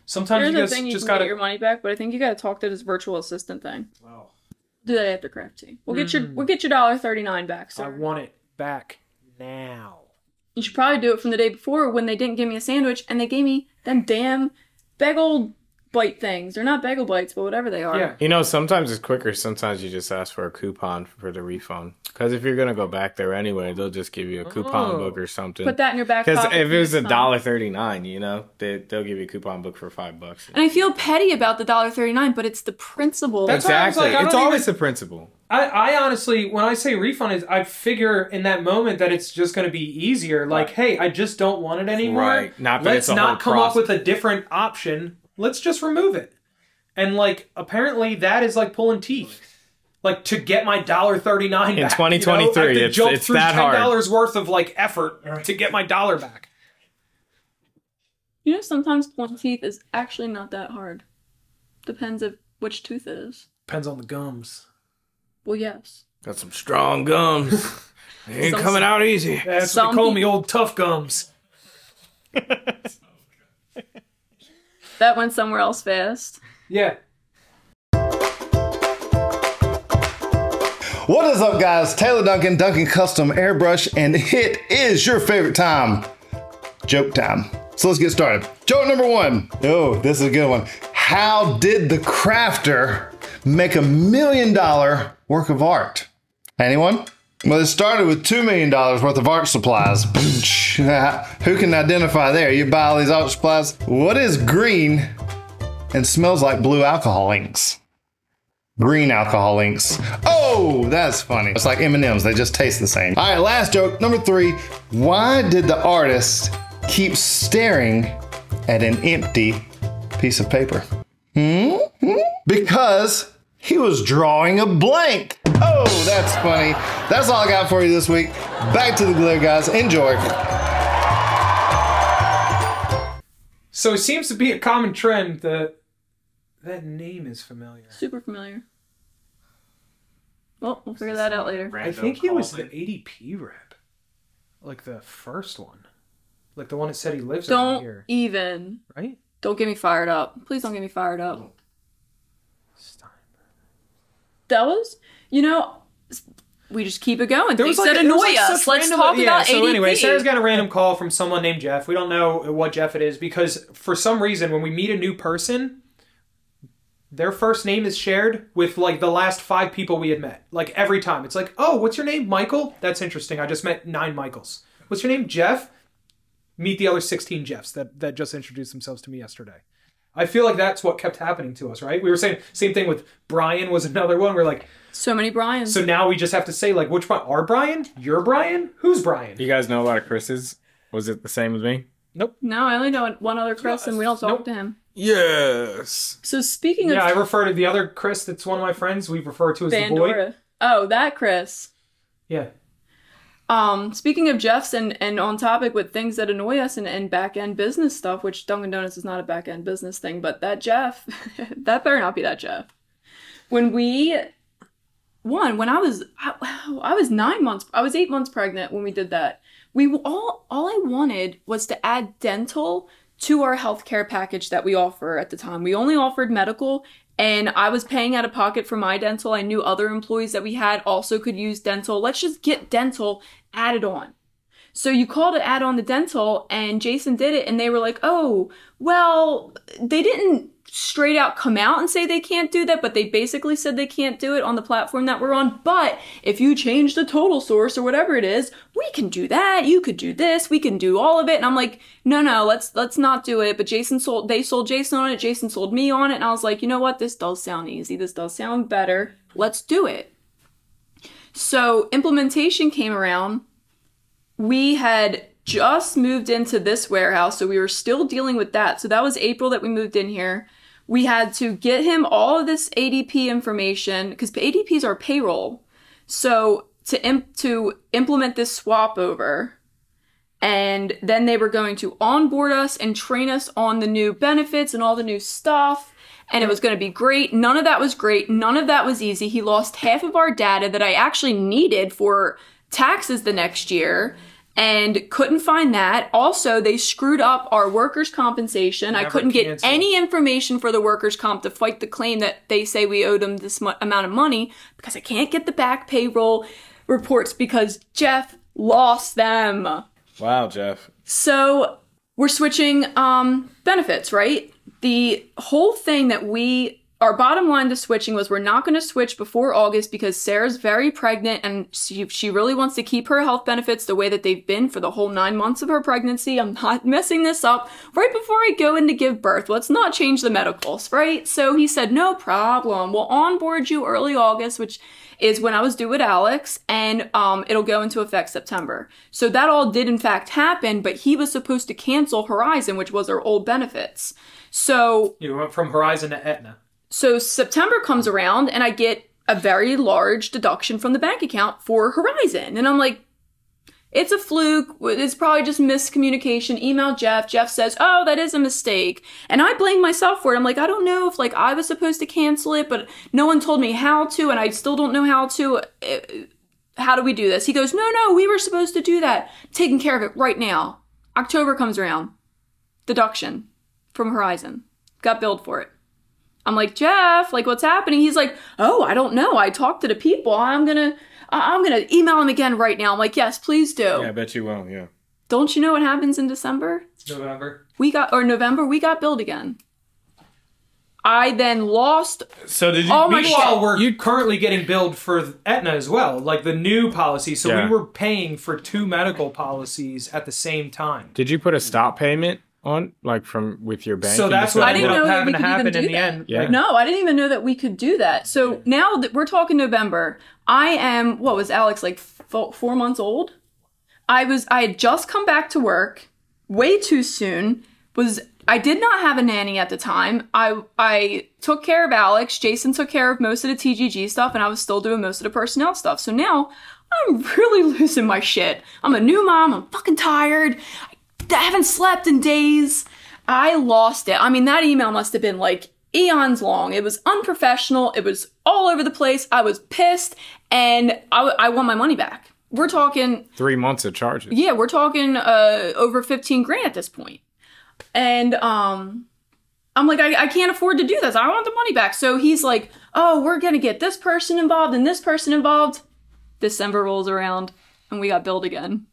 sometimes you just gotta get your money back, but I think you gotta talk to this virtual assistant thing. Wow. Do that after craft tea. We'll get your $1.39 back, sir. I want it back now. You should probably do it from the day before when they didn't give me a sandwich and they gave me them damn bagel bite things. They're not bagel bites, but whatever they are. Yeah. You know, sometimes it's quicker. Sometimes you just ask for a coupon for the refund. Because if you're going to go back there anyway, they'll just give you a coupon book or something. Put that in your back pocket. Because if it was $1.39, you know, they'll give you a coupon book for $5. And I feel petty about the $1.39, but it's the principle. That's exactly. Like, it's always the principle. I honestly, when I say refund, I figure in that moment that it's just going to be easier. Like, hey, I just don't want it anymore. Right. Let's not come up with a different option. Let's just remove it. And like, apparently that is like pulling teeth. Like, to get my $1.39 back. In 2023, you know? it's that hard. $10 worth of like effort to get my dollar back. You know, sometimes pulling teeth is actually not that hard. Depends of which tooth it is. Depends on the gums. Well, yes. Got some strong gums. They ain't coming out easy. Yeah, that's what they call me, old tough gums. That went somewhere else fast. Yeah. What is up, guys? Taylor Duncan, Duncan Custom Airbrush, and it is your favorite time. Joke time. So let's get started. Joke number 1. Oh, this is a good one. How did the crafter make $1 million work of art? Anyone? Well, it started with $2 million worth of art supplies. Who can identify there? You buy all these art supplies. What is green and smells like blue alcohol inks? Green alcohol inks. Oh, that's funny. It's like M&Ms. They just taste the same. All right, last joke, number 3. Why did the artist keep staring at an empty piece of paper? Because he was drawing a blank. Oh, that's funny. That's all I got for you this week. Back to the glare, guys. Enjoy. So it seems to be a common trend that that name is familiar. Super familiar. Well, we'll figure that out later. I think he was the ADP rep. Like the first one. Like the one that said he lives around here. Don't even. Right? Don't get me fired up. Please don't get me fired up. That was, you know, we just keep it going. There Things was like, that there was annoy like us. such Let's random- talk about So ADP. anyway, Sarah's got a random call from someone named Jeff. We don't know what Jeff it is because for some reason when we meet a new person, their first name is shared with like the last 5 people we had met. Like every time. It's like, oh, what's your name? Michael? That's interesting. I just met 9 Michaels. What's your name? Jeff? Meet the other 16 Jeffs that just introduced themselves to me yesterday. I feel like that's what kept happening to us, right? We were saying same thing with Brian was another one. We're like, so many Brians. so now we just have to say like, which one? Our Brian? Your Brian? Who's Brian? You guys know a lot of Chris's? Was it the same as me? Nope. No, I only know one other Chris, and we don't talk Nope. to him. Yes. So speaking of Yeah, I refer to the other Chris that's one of my friends. We refer to as the boy. Bandora. Oh, that Chris. Yeah. Speaking of Jeffs and on topic with things that annoy us and back end business stuff, which Dunkin' Donuts is not a back end business thing, but that Jeff, that better not be that Jeff. When I was 9 months, I was 8 months pregnant when we did that. All I wanted was to add dental to our healthcare package that we offer at the time. We only offered medical, and I was paying out of pocket for my dental. I knew other employees that we had also could use dental. Let's just get dental added on. So you call to add on the dental, and Jason did it, and they were like, oh, well, they didn't straight out come out and say they can't do that, but they basically said they can't do it on the platform that we're on. But if you change the total source or whatever it is, we can do that. You could do this. We can do all of it. And I'm like, no, let's not do it. But they sold Jason on it. Jason sold me on it. And I was like, you know what? This does sound easy. This does sound better. Let's do it. So implementation came around. We had just moved into this warehouse, so we were still dealing with that. So that was April that we moved in here. We had to get him all of this ADP information, because ADP is our payroll. So to implement this swap over, and then they were going to onboard us and train us on the new benefits and all the new stuff, and it was going to be great. None of that was great. None of that was easy. He lost half of our data that I actually needed for taxes the next year, and couldn't find that. Also, they screwed up our workers' compensation. I couldn't get any information for the workers' comp to fight the claim that they say we owed them this amount of money, because I can't get the back payroll reports because Jeff lost them. Wow, Jeff. So we're switching benefits, right? The whole thing that our bottom line to switching was we're not going to switch before August because Sarah's very pregnant and she really wants to keep her health benefits the way that they've been for the whole 9 months of her pregnancy. I'm not messing this up right before I go in to give birth. Let's not change the medicals, right? So he said, no problem. We'll onboard you early August, which is when I was due with Alex, and it'll go into effect September. So that all did in fact happen, but he was supposed to cancel Horizon, which was our old benefits. So you went from Horizon to Aetna. So September comes around and I get a very large deduction from the bank account for Horizon. And I'm like, it's a fluke. It's probably just miscommunication. Email Jeff. Jeff says, oh, that is a mistake. And I blame myself for it. I'm like, I don't know if I was supposed to cancel it, but no one told me how to, and I still don't know how to. How do we do this? He goes, no, we were supposed to do that. Taking care of it right now. October comes around. Deduction from Horizon. Got billed for it. I'm like, Jeff, what's happening? He's like, oh, I don't know. I talked to the people. I'm gonna email him again right now. I'm like, yes, please do. Yeah, I bet you will, yeah. Don't you know what happens in December? November. November, we got billed again. I then lost So did you all my shit. Meanwhile, we're currently getting billed for Aetna as well, like the new policy. So Yeah. we were paying for 2 medical policies at the same time. Did you put a stop payment on, with your bank? So that's what I didn't ended know up that having we to could happen even in do the that. end. Yeah. No, I didn't even know that we could do that. So now that we're talking November, I am, what was Alex, 4 months old? I had just come back to work way too soon. I did not have a nanny at the time. I took care of Alex. Jason took care of most of the TGG stuff, and I was still doing most of the personnel stuff. So now I'm really losing my shit. I'm a new mom. I'm fucking tired. I haven't slept in days. I lost it. I mean, that email must have been eons long. It was unprofessional. It was all over the place. I was pissed, and I want my money back. We're talking 3 months of charges. Yeah, we're talking over 15 grand at this point. And I'm like, I can't afford to do this. I want the money back. So he's like, oh, we're going to get this person involved and this person involved. December rolls around and we got billed again.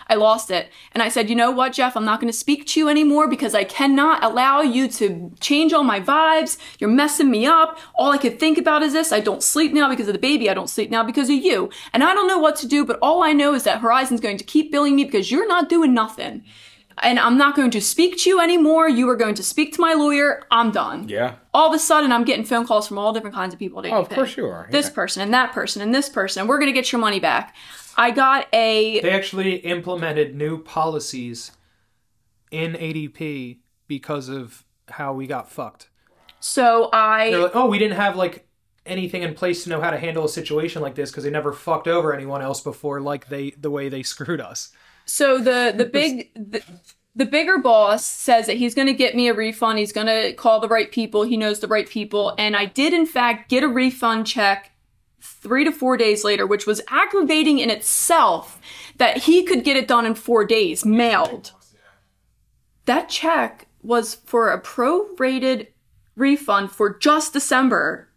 I lost it. And I said, you know what, Jeff, I'm not going to speak to you anymore because I cannot allow you to change all my vibes. You're messing me up. All I could think about is this. I don't sleep now because of the baby. I don't sleep now because of you. And I don't know what to do, but all I know is that Horizon's going to keep billing me because you're not doing nothing. And I'm not going to speak to you anymore. You are going to speak to my lawyer. I'm done. Yeah. All of a sudden, I'm getting phone calls from all different kinds of people. Oh, of course you are. This person and that person and this person. And we're going to get your money back. I got a... They actually implemented new policies in ADP because of how we got fucked. So They're like, oh, we didn't have like anything in place to know how to handle a situation like this because they never fucked over anyone else before, like the way they screwed us. So the bigger boss says that he's going to get me a refund. He's going to call the right people. He knows the right people. And I did, in fact, get a refund check 3 to 4 days later, which was aggravating in itself that he could get it done in 4 days, mailed. That check was for a prorated refund for just December.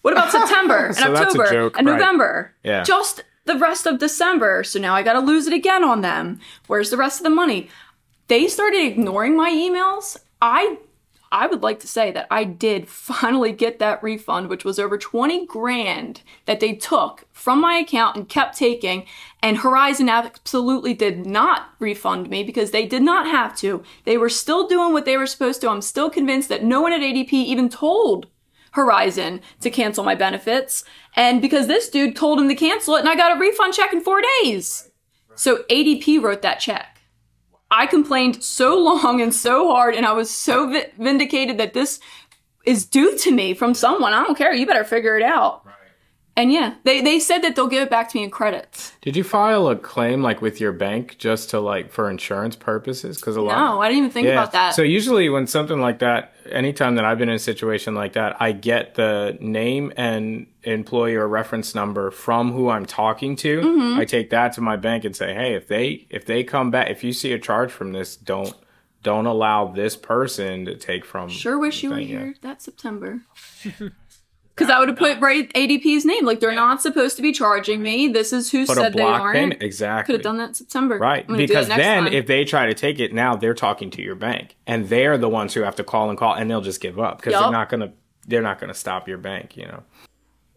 What about September and So that's a October joke, and right. November? Yeah. Just the rest of December. So now I got to lose it again on them. Where's the rest of the money? They started ignoring my emails. I would like to say that I did finally get that refund, which was over 20 grand that they took from my account and kept taking. And Horizon absolutely did not refund me because they did not have to. They were still doing what they were supposed to. I'm still convinced that no one at ADP even told Horizon to cancel my benefits. And because this dude told him to cancel it and I got a refund check in 4 days. So ADP wrote that check. I complained so long and so hard, and I was so vindicated that this is due to me from someone. I don't care. You better figure it out. Right. And yeah, they said that they'll give it back to me in credits. Did you file a claim like with your bank just to like for insurance purposes? Because a lot. No, I didn't even think about that. So usually when something like that, anytime that I've been in a situation like that, I get the name and employer reference number from who I'm talking to. Mm-hmm. I take that to my bank and say, hey, if they come back, if you see a charge from this, don't allow this person to take from. Sure wish you were here that September. Because I would have put right ADP's name. Like, they're not supposed to be charging me. This is who said they aren't. Exactly. Could have done that in September. Right. Because then if they try to take it, now they're talking to your bank. And they're the ones who have to call, and they'll just give up. Because they're not gonna stop your bank, you know.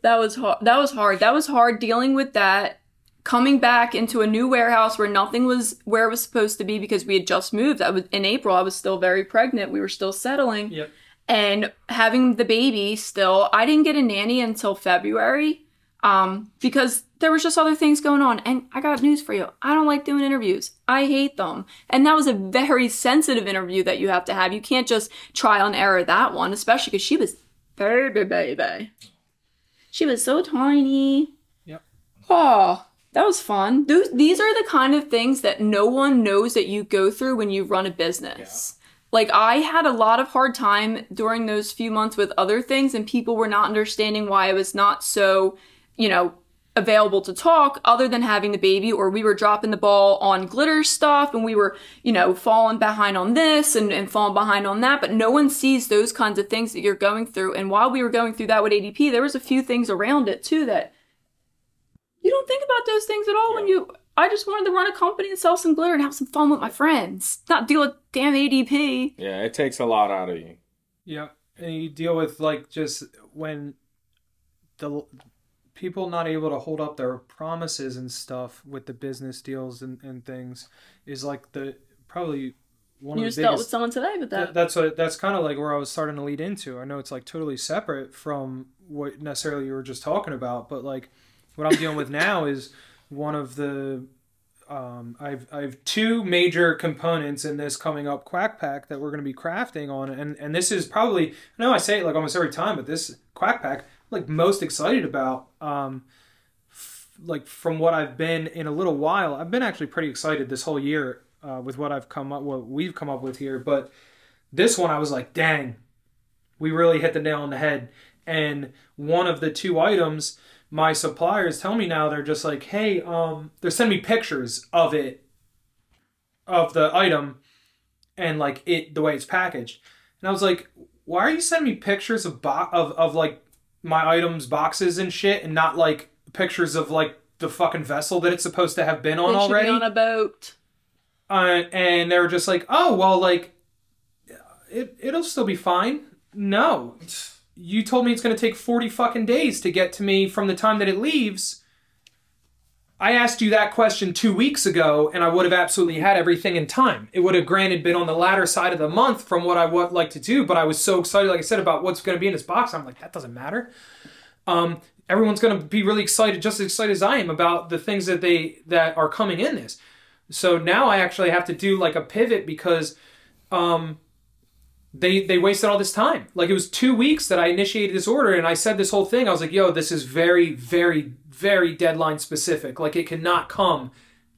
That was hard. That was hard dealing with that. Coming back into a new warehouse where nothing was where it was supposed to be because we had just moved. In April, I was still very pregnant. We were still settling. Yep. And having the baby still, I didn't get a nanny until February because there was just other things going on. And I got news for you. I don't like doing interviews. I hate them. And that was a very sensitive interview that you have to have. You can't just trial and error that one, especially because she was baby. She was so tiny. Yep. Oh, that was fun. These are the kind of things that no one knows that you go through when you run a business. Yeah. Like, I had a lot of hard time during those few months with other things, and people were not understanding why I was not so, available to talk other than having the baby, or we were dropping the ball on glitter stuff, and we were, falling behind on this and falling behind on that, but no one sees those kinds of things that you're going through. And while we were going through that with ADP, there was a few things around it, too, that you don't think about those things at all when I just wanted to run a company and sell some glitter and have some fun with my friends. Not deal with damn ADP. Yeah, it takes a lot out of you. Yeah, and you deal with, just when the people not able to hold up their promises and stuff with the business deals and things is, probably one of the biggest... You just dealt with someone today with that. That's kind of, where I was starting to lead into. I know it's, totally separate from what necessarily you were just talking about, but, what I'm dealing with now is... one of the I have two major components in this coming up quack pack that we're going to be crafting on, and this is probably, I know I say it almost every time, but this quack pack I'm most excited about from what I've been in a little while. I've been actually pretty excited this whole year with what we've come up with here, but this one I was like, dang, we really hit the nail on the head. And one of the two items, my suppliers tell me now, they're just like, hey, they're sending me pictures of the item and the way it's packaged. And I was like, why are you sending me pictures of my items, boxes and shit, and not pictures of like the fucking vessel that it's supposed to have been on They should already. be on a boat. And they were just like, oh, well, like, it'll still be fine. No. You told me it's going to take 40 fucking days to get to me from the time that it leaves. I asked you that question 2 weeks ago, and I would have absolutely had everything in time. It would have granted been on the latter side of the month from what I would like to do, but I was so excited, like I said, about what's going to be in this box. I'm like, that doesn't matter. Everyone's going to be really excited, just as excited as I am, about the things that are coming in this. So now I actually have to do like a pivot because they wasted all this time. Like, it was 2 weeks that I initiated this order, and I said this whole thing. I was like, yo, this is very, very, very deadline specific. Like, it cannot come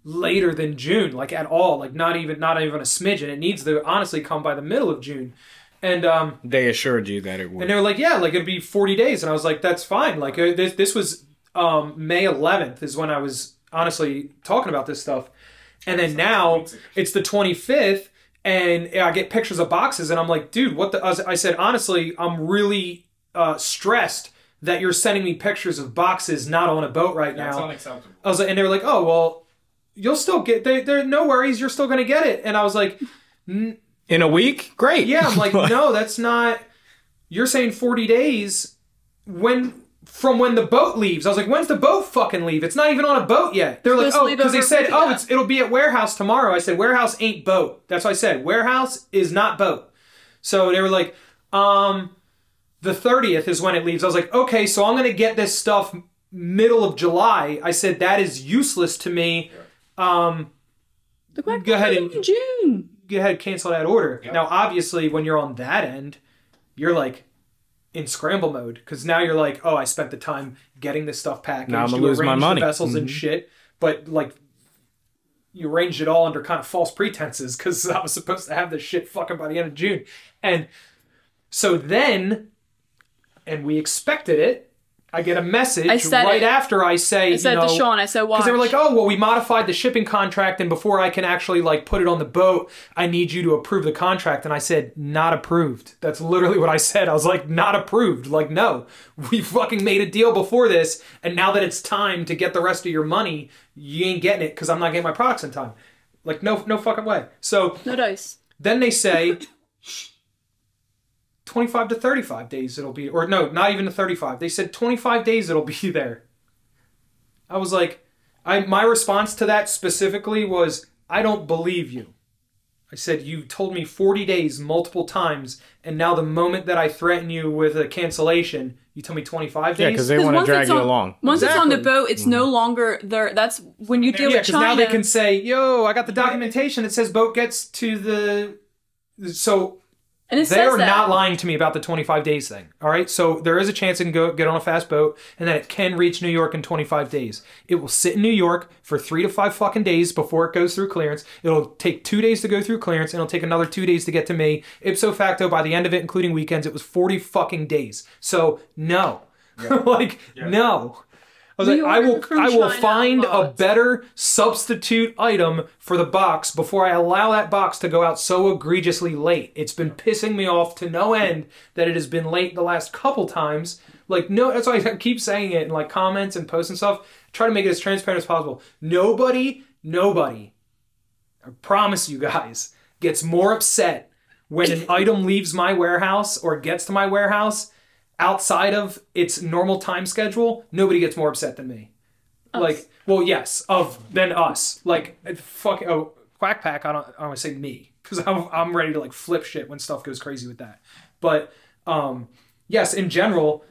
later than June, like at all. Like, not even a smidgen. It needs to honestly come by the middle of June. And they assured you that it would. And they were like, yeah, like it'd be 40 days. And I was like, that's fine. Like, this was May 11th is when I was honestly talking about this stuff. And then now it's the 25th. And I get pictures of boxes, and I'm like, dude, what the... I said, honestly, I'm really stressed that you're sending me pictures of boxes not on a boat right now. That's unacceptable. I was like, and they were like, oh, well, you'll still get... They're no worries, you're still going to get it. And I was like... In a week? Great. Yeah, I'm like, no, that's not... You're saying 40 days from when the boat leaves. I was like, when's the boat fucking leave? It's not even on a boat yet. They're like, oh, because they said, oh, it'll be at warehouse tomorrow. I said, warehouse ain't boat. That's what I said. Warehouse is not boat. So they were like, the 30th is when it leaves. I was like, okay, so I'm going to get this stuff middle of July. I said, that is useless to me. Go ahead and June. Go ahead and cancel that order. Yep. Now, obviously, when you're on that end, you're like, in scramble mode, because now you're like, oh, I spent the time getting this stuff packaged. Now I'm gonna lose my money. The vessels and shit, but like you arranged it all under kind of false pretenses because I was supposed to have this shit fucking by the end of June, and so then, and we expected it. I get a message after I say, I said to Sean, I said, watch. Because they were like, oh, well, we modified the shipping contract, and before I can actually like put it on the boat, I need you to approve the contract. And I said, not approved. That's literally what I said. I was like, not approved. Like, no, we fucking made a deal before this, and now that it's time to get the rest of your money, you ain't getting it because I'm not getting my products in time. Like, no fucking way. So no dice. Then they say 25 to 35 days it'll be, or no, not even to 35. They said 25 days it'll be there. I was like, my response to that specifically was, I don't believe you. I said, you told me 40 days multiple times, and now the moment that I threaten you with a cancellation, you tell me 25 days? Yeah, because they want to drag you along. Once it's on the boat, it's no longer there. That's when you deal with China. Yeah, because now they can say, yo, I got the documentation that says boat gets to the... So... And they're not lying to me about the 25 days thing. All right. So there is a chance it can go get on a fast boat and that it can reach New York in 25 days. It will sit in New York for 3 to 5 fucking days before it goes through clearance. It'll take 2 days to go through clearance, and it'll take another 2 days to get to me. Ipso facto, by the end of it, including weekends, it was 40 fucking days. So no, no. I was like, I will find a better substitute item for the box before I allow that box to go out so egregiously late. It's been pissing me off to no end that it has been late the last couple times. Like, no, that's why I keep saying it in like comments and posts and stuff. Try to make it as transparent as possible. Nobody, I promise you guys, gets more upset when an item leaves my warehouse or gets to my warehouse outside of its normal time schedule. Nobody gets more upset than me. Us. Like, well, yes, than us. Like, Quack Pack, I don't want to say me, because I'm ready to like flip shit when stuff goes crazy with that. But yes, in general,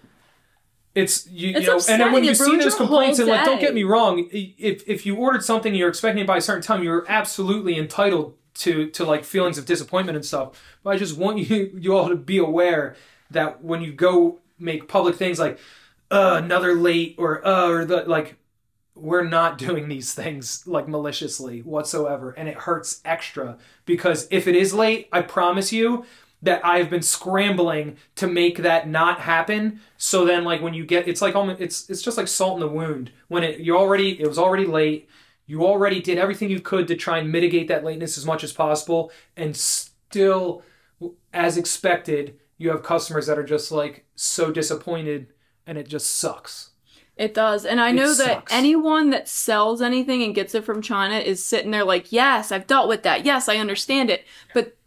it's you know, and then when you see those complaints, and like, don't get me wrong, if you ordered something and you're expecting it by a certain time, you're absolutely entitled to like feelings of disappointment and stuff. But I just want you all to be aware that when you go make public things like another late or like, we're not doing these things like maliciously whatsoever, and it hurts extra because if it is late, I promise you that I've been scrambling to make that not happen. So then like when you get, it's like almost, it's just like salt in the wound when it was already late. You already did everything you could to try and mitigate that lateness as much as possible, and still, as expected, you have customers that are just like so disappointed, and it just sucks. It does. And I know that sucks. anyone that sells anything and gets it from China is sitting there like, yes, I've dealt with that. Yes, I understand it. But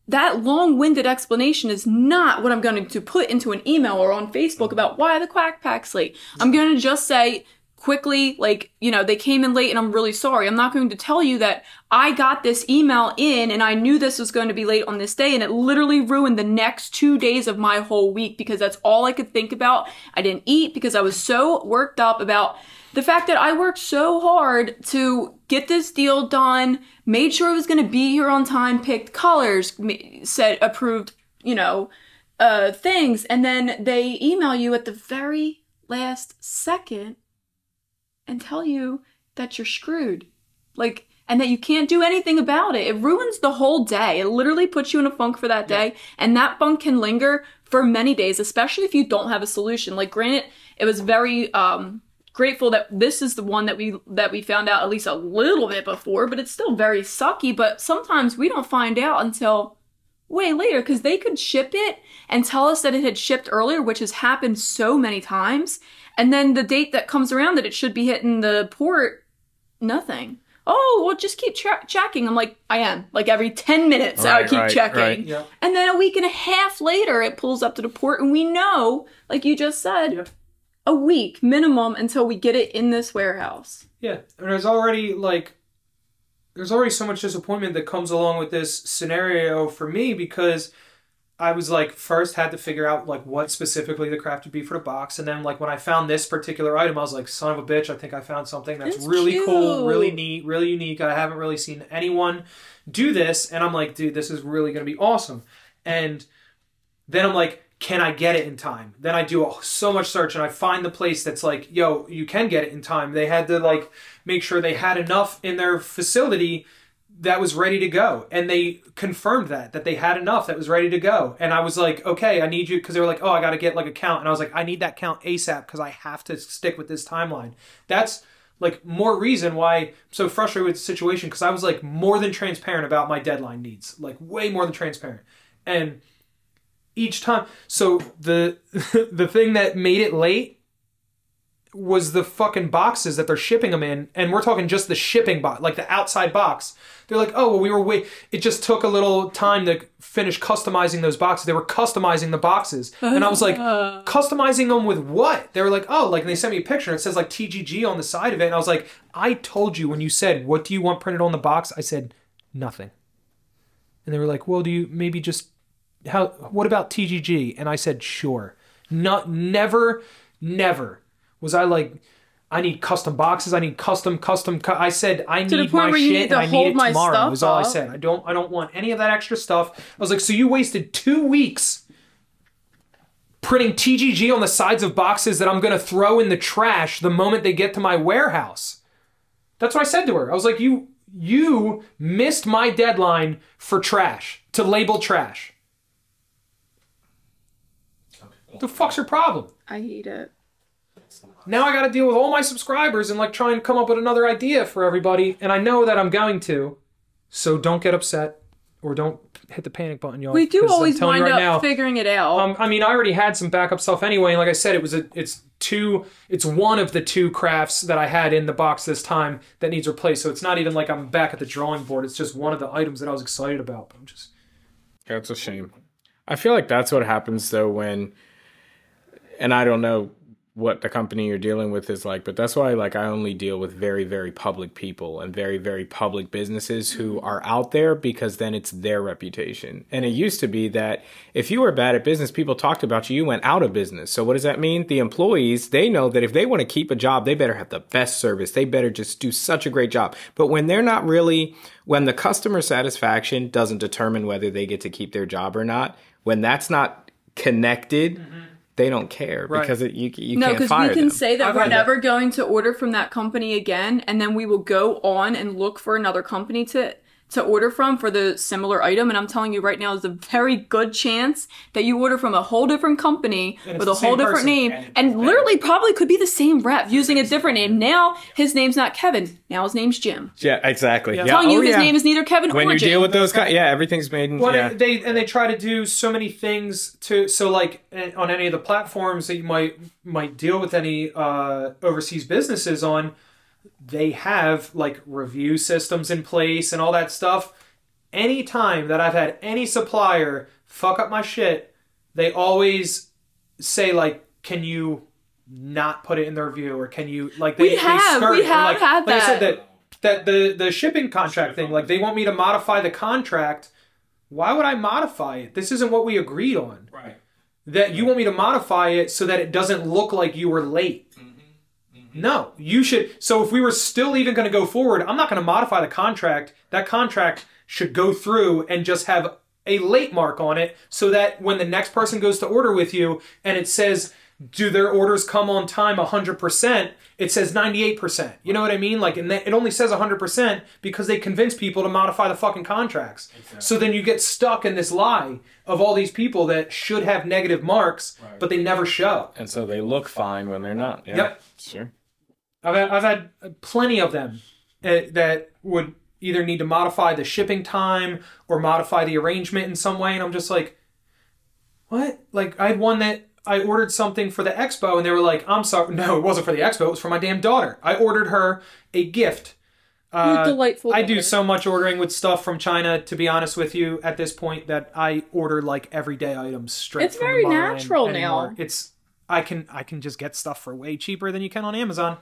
that long-winded explanation is not what I'm going to put into an email or on Facebook about why the Quack Pack's late. I'm going to just say quickly, like, you know, they came in late and I'm really sorry. I'm not going to tell you that I got this email in and I knew this was going to be late on this day and it literally ruined the next 2 days of my whole week because that's all I could think about. I didn't eat because I was so worked up about the fact that I worked so hard to get this deal done, made sure it was going to be here on time, picked colors, said approved, you know, things, and then they email you at the very last second and tell you that you're screwed. Like, and that you can't do anything about it. It ruins the whole day. It literally puts you in a funk for that day, and that funk can linger for many days, especially if you don't have a solution. Like, granted, it was very, grateful that this is the one that we found out at least a little bit before, but it's still very sucky. But sometimes we don't find out until way later because they could ship it and tell us that it had shipped earlier, which has happened so many times. And then the date that comes around that it should be hitting the port, nothing. Oh, well, just keep checking. I'm like, I am. Like every 10 minutes, I keep checking. Right. Yeah. And then a week and a half later, it pulls up to the port and we know, like you just said, a week minimum until we get it in this warehouse. Yeah, and there's already so much disappointment that comes along with this scenario for me because I was like, first had to figure out like what specifically the craft would be for the box, and then like when I found this particular item, I was like, son of a bitch, I think I found something that's really cute. Cool, really neat, really unique. I haven't really seen anyone do this, and I'm like, dude, this is really gonna be awesome. And then I'm like, can I get it in time? Then I do so much search and I find the place that's like, yo, you can get it in time. They had to like make sure they had enough in their facility that was ready to go. And they confirmed that they had enough that was ready to go. And I was like, okay, I need you, because they were like, oh, I got to get like a count. And I was like, I need that count ASAP because I have to stick with this timeline. That's like more reason why I'm so frustrated with the situation, because I was like more than transparent about my deadline needs, like way more than transparent. And each time, so the thing that made it late was the fucking boxes that they're shipping them in, and we're talking just the shipping box, like the outside box. They're like, oh, well, it just took a little time to finish customizing those boxes. They were customizing the boxes, and I was like, customizing them with what? They were like, oh, like, and they sent me a picture, and it says like TGG on the side of it, and I was like, I told you when you said, what do you want printed on the box? I said, nothing. And they were like, well, do you maybe just, what about TGG? And I said, sure. Never was I like, I need custom boxes. I need custom. I said, I need my shit and I need it tomorrow. Was all I said. I don't want any of that extra stuff. I was like, so you wasted 2 weeks printing TGG on the sides of boxes that I'm going to throw in the trash the moment they get to my warehouse. That's what I said to her. I was like, you missed my deadline for trash, to label trash. What the fuck's your problem? I hate it. Now I gotta deal with all my subscribers and like try and come up with another idea for everybody, and I know that I'm going to, so don't get upset or don't hit the panic button, y'all. We do always wind up figuring it out. I mean, I already had some backup stuff anyway, and like I said, it's one of the 2 crafts that I had in the box this time that needs replaced, so it's not even like I'm back at the drawing board. It's just one of the items that I was excited about. But Yeah, it's a shame. I feel like that's what happens though when, and I don't know what the company you're dealing with is like, but that's why like I only deal with very, very public people and very, very public businesses who are out there, because then it's their reputation. And it used to be that if you were bad at business, people talked about you, you went out of business. So what does that mean? The employees, they know that if they want to keep a job, they better have the best service. They better just do such a great job. But when they're not really, when the customer satisfaction doesn't determine whether they get to keep their job or not, when that's not connected, they don't care, because you can't fire them. No, because we can say that we're never going to order from that company again, and then we will go on and look for another company to to order from for the similar item, and I'm telling you right now, there's a very good chance that you order from a whole different company with a whole different name, and literally probably could be the same rep using a different name. Now his name's not Kevin. Now his name's Jim. Yeah, exactly. I'm telling you, his name is neither Kevin when or you Jim. deal with those guys, everything's made in. They try to do so many things so like on any of the platforms that you might deal with any overseas businesses on. They have like review systems in place and all that stuff. Anytime that I've had any supplier fuck up my shit, they always say like, "Can you not put it in the review?" Or can you like we have had that. Like I said that the shipping contract thing, like they want me to modify the contract. Why would I modify it? This isn't what we agreed on. Right. That you want me to modify it so that it doesn't look like you were late. No, you should. So if we were still even going to go forward, I'm not going to modify the contract. That contract should go through and just have a late mark on it so that when the next person goes to order with you and it says, do their orders come on time 100%, it says 98%. You know what I mean? Like, and it only says 100% because they convince people to modify the fucking contracts. Exactly. So then you get stuck in this lie of all these people that should have negative marks, but they never show. And so they look fine when they're not. Yeah. Yep. Sure. I've had plenty of them that would either need to modify the shipping time or modify the arrangement in some way. And I'm just like, what? Like, I had one that I ordered something for the expo and they were like, I'm sorry. No, it wasn't for the expo. It was for my damn daughter. I ordered her a gift. Delightful. I do so much ordering with stuff from China, to be honest with you, at this point, that I order like everyday items straight from the It's very motherland natural anymore. now. It's I can just get stuff for way cheaper than you can on Amazon.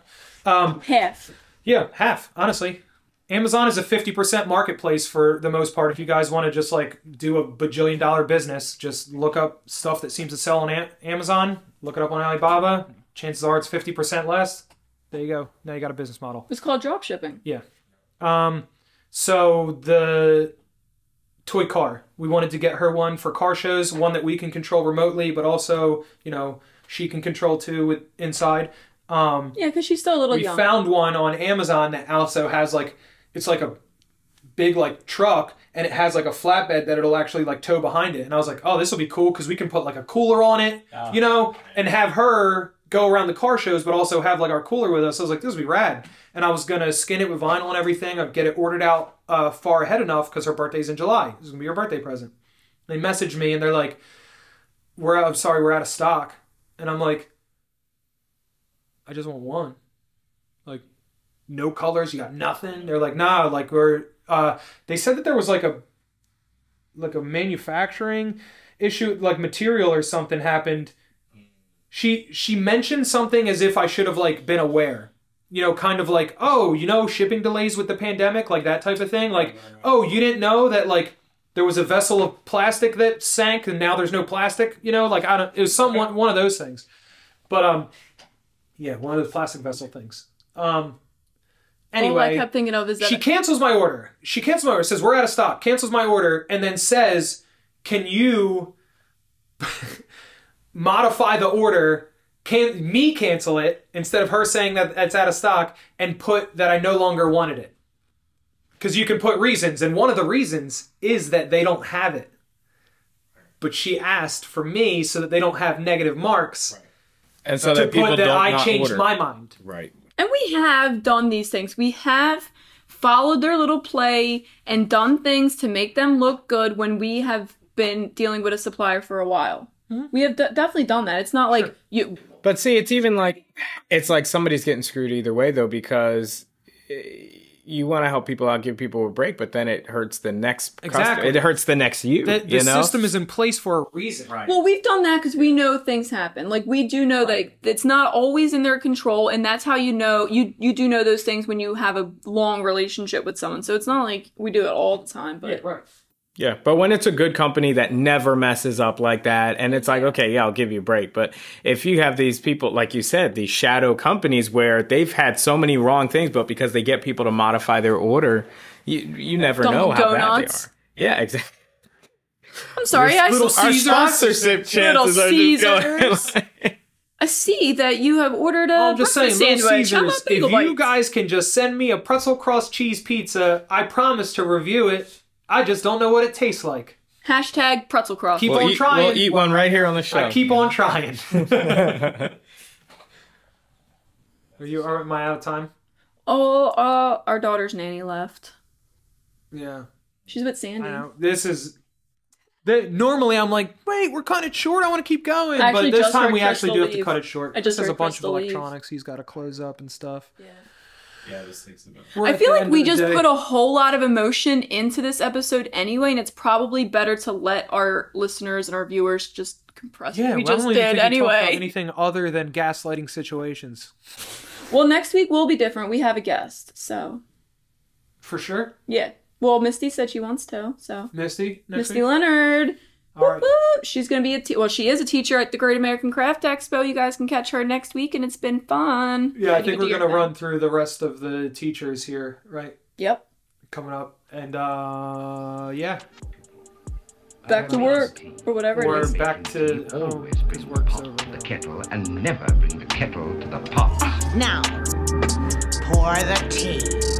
Half. Yeah, half, honestly. Amazon is a 50% marketplace for the most part. If you guys want to just like do a bajillion-dollar business, just look up stuff that seems to sell on Amazon, look it up on Alibaba. Chances are it's 50% less. There you go. Now you got a business model. It's called drop shipping. Yeah. So the toy car, we wanted to get her one for car shows, one that we can control remotely, but also, you know, she can control too with inside. Yeah, because she's still a little young. We found one on Amazon that also has like, it's like a big like truck and it has like a flatbed that it'll actually like tow behind it. And I was like, oh, this will be cool because we can put like a cooler on it, you know, and have her go around the car shows, but also have like our cooler with us. I was like, this would be rad. And I was going to skin it with vinyl and everything. I'd get it ordered out far ahead enough because her birthday's in July. This is going to be her birthday present. They messaged me and they're like, I'm sorry, we're out of stock. And I'm like, I just want one. Like, no colors, you got nothing? They're like, nah, like they said that there was like a manufacturing issue, like material or something happened. She mentioned something as if I should have like been aware. You know, kind of like, oh, you know, shipping delays with the pandemic, like that type of thing. Like, oh, you didn't know that like there was a vessel of plastic that sank and now there's no plastic, you know, like it was one of those things. But yeah, one of those plastic vessel things. Anyway, all I kept thinking of is that she cancels my order. She cancels my order, says we're out of stock, cancels my order, and then says, can you modify the order, cancel it, instead of her saying that it's out of stock, and put that I no longer wanted it. Because you can put reasons, and one of the reasons is that they don't have it. But she asked for me so that they don't have negative marks. Right. And so that people don't I changed my mind. Right. And we have done these things. We have followed their little play and done things to make them look good when we have been dealing with a supplier for a while. Mm-hmm. We have definitely done that. It's not like you... But see, it's even like... It's like somebody's getting screwed either way, though, because... You want to help people out, give people a break, but then it hurts the next customer. It hurts the next you. The system is in place for a reason. Right. Well, we've done that because we know things happen. Like, we do know that it's not always in their control, and that's how you know, you do know those things when you have a long relationship with someone. So it's not like we do it all the time. But yeah, right. Yeah, but when it's a good company that never messes up like that, and it's like, okay, yeah, I'll give you a break. But if you have these people, like you said, these shadow companies where they've had so many wrong things, but because they get people to modify their order, you never know how bad they are. Yeah, exactly. I'm sorry, Little Our sponsorship chances Little are just going. I I see that you have ordered a I'm just saying, breakfast Little sandwich. How Caesars, about bagel if you bites? guys can just send me a pretzel crust cheese pizza, I promise to review it. I just don't know what it tastes like. Hashtag pretzel cross. Keep on trying. We'll eat one right here on the show. I keep on trying. Am I out of time? Oh, our daughter's nanny left. Yeah. She's with Sandy. I know. Normally I'm like, wait, we're kind of short. I want to keep going. But Actually, this just time heard we actually do have to Crystal cut it leave. short. I just There's a heard bunch of Crystal leave. electronics he's got to close up and stuff. Yeah, this takes a bit. I feel like we just put a whole lot of emotion into this episode anyway, and it's probably better to let our listeners and our viewers just compress what we just did anyway. Anything other than gaslighting situations. Well, next week will be different. We have a guest, so. For sure? Yeah. Well, Misty said she wants to, so. Misty? Misty Leonard. All right. She's going to be she is a teacher at the Great American Craft Expo. You guys can catch her next week, and it's been fun. Yeah, I think we're going to run through the rest of the teachers here, right? Yep. Coming up. And, yeah. Back to work, or whatever it is. We're back to home, because work's over now. The kettle and never bring the kettle to the pot. Now, pour the tea.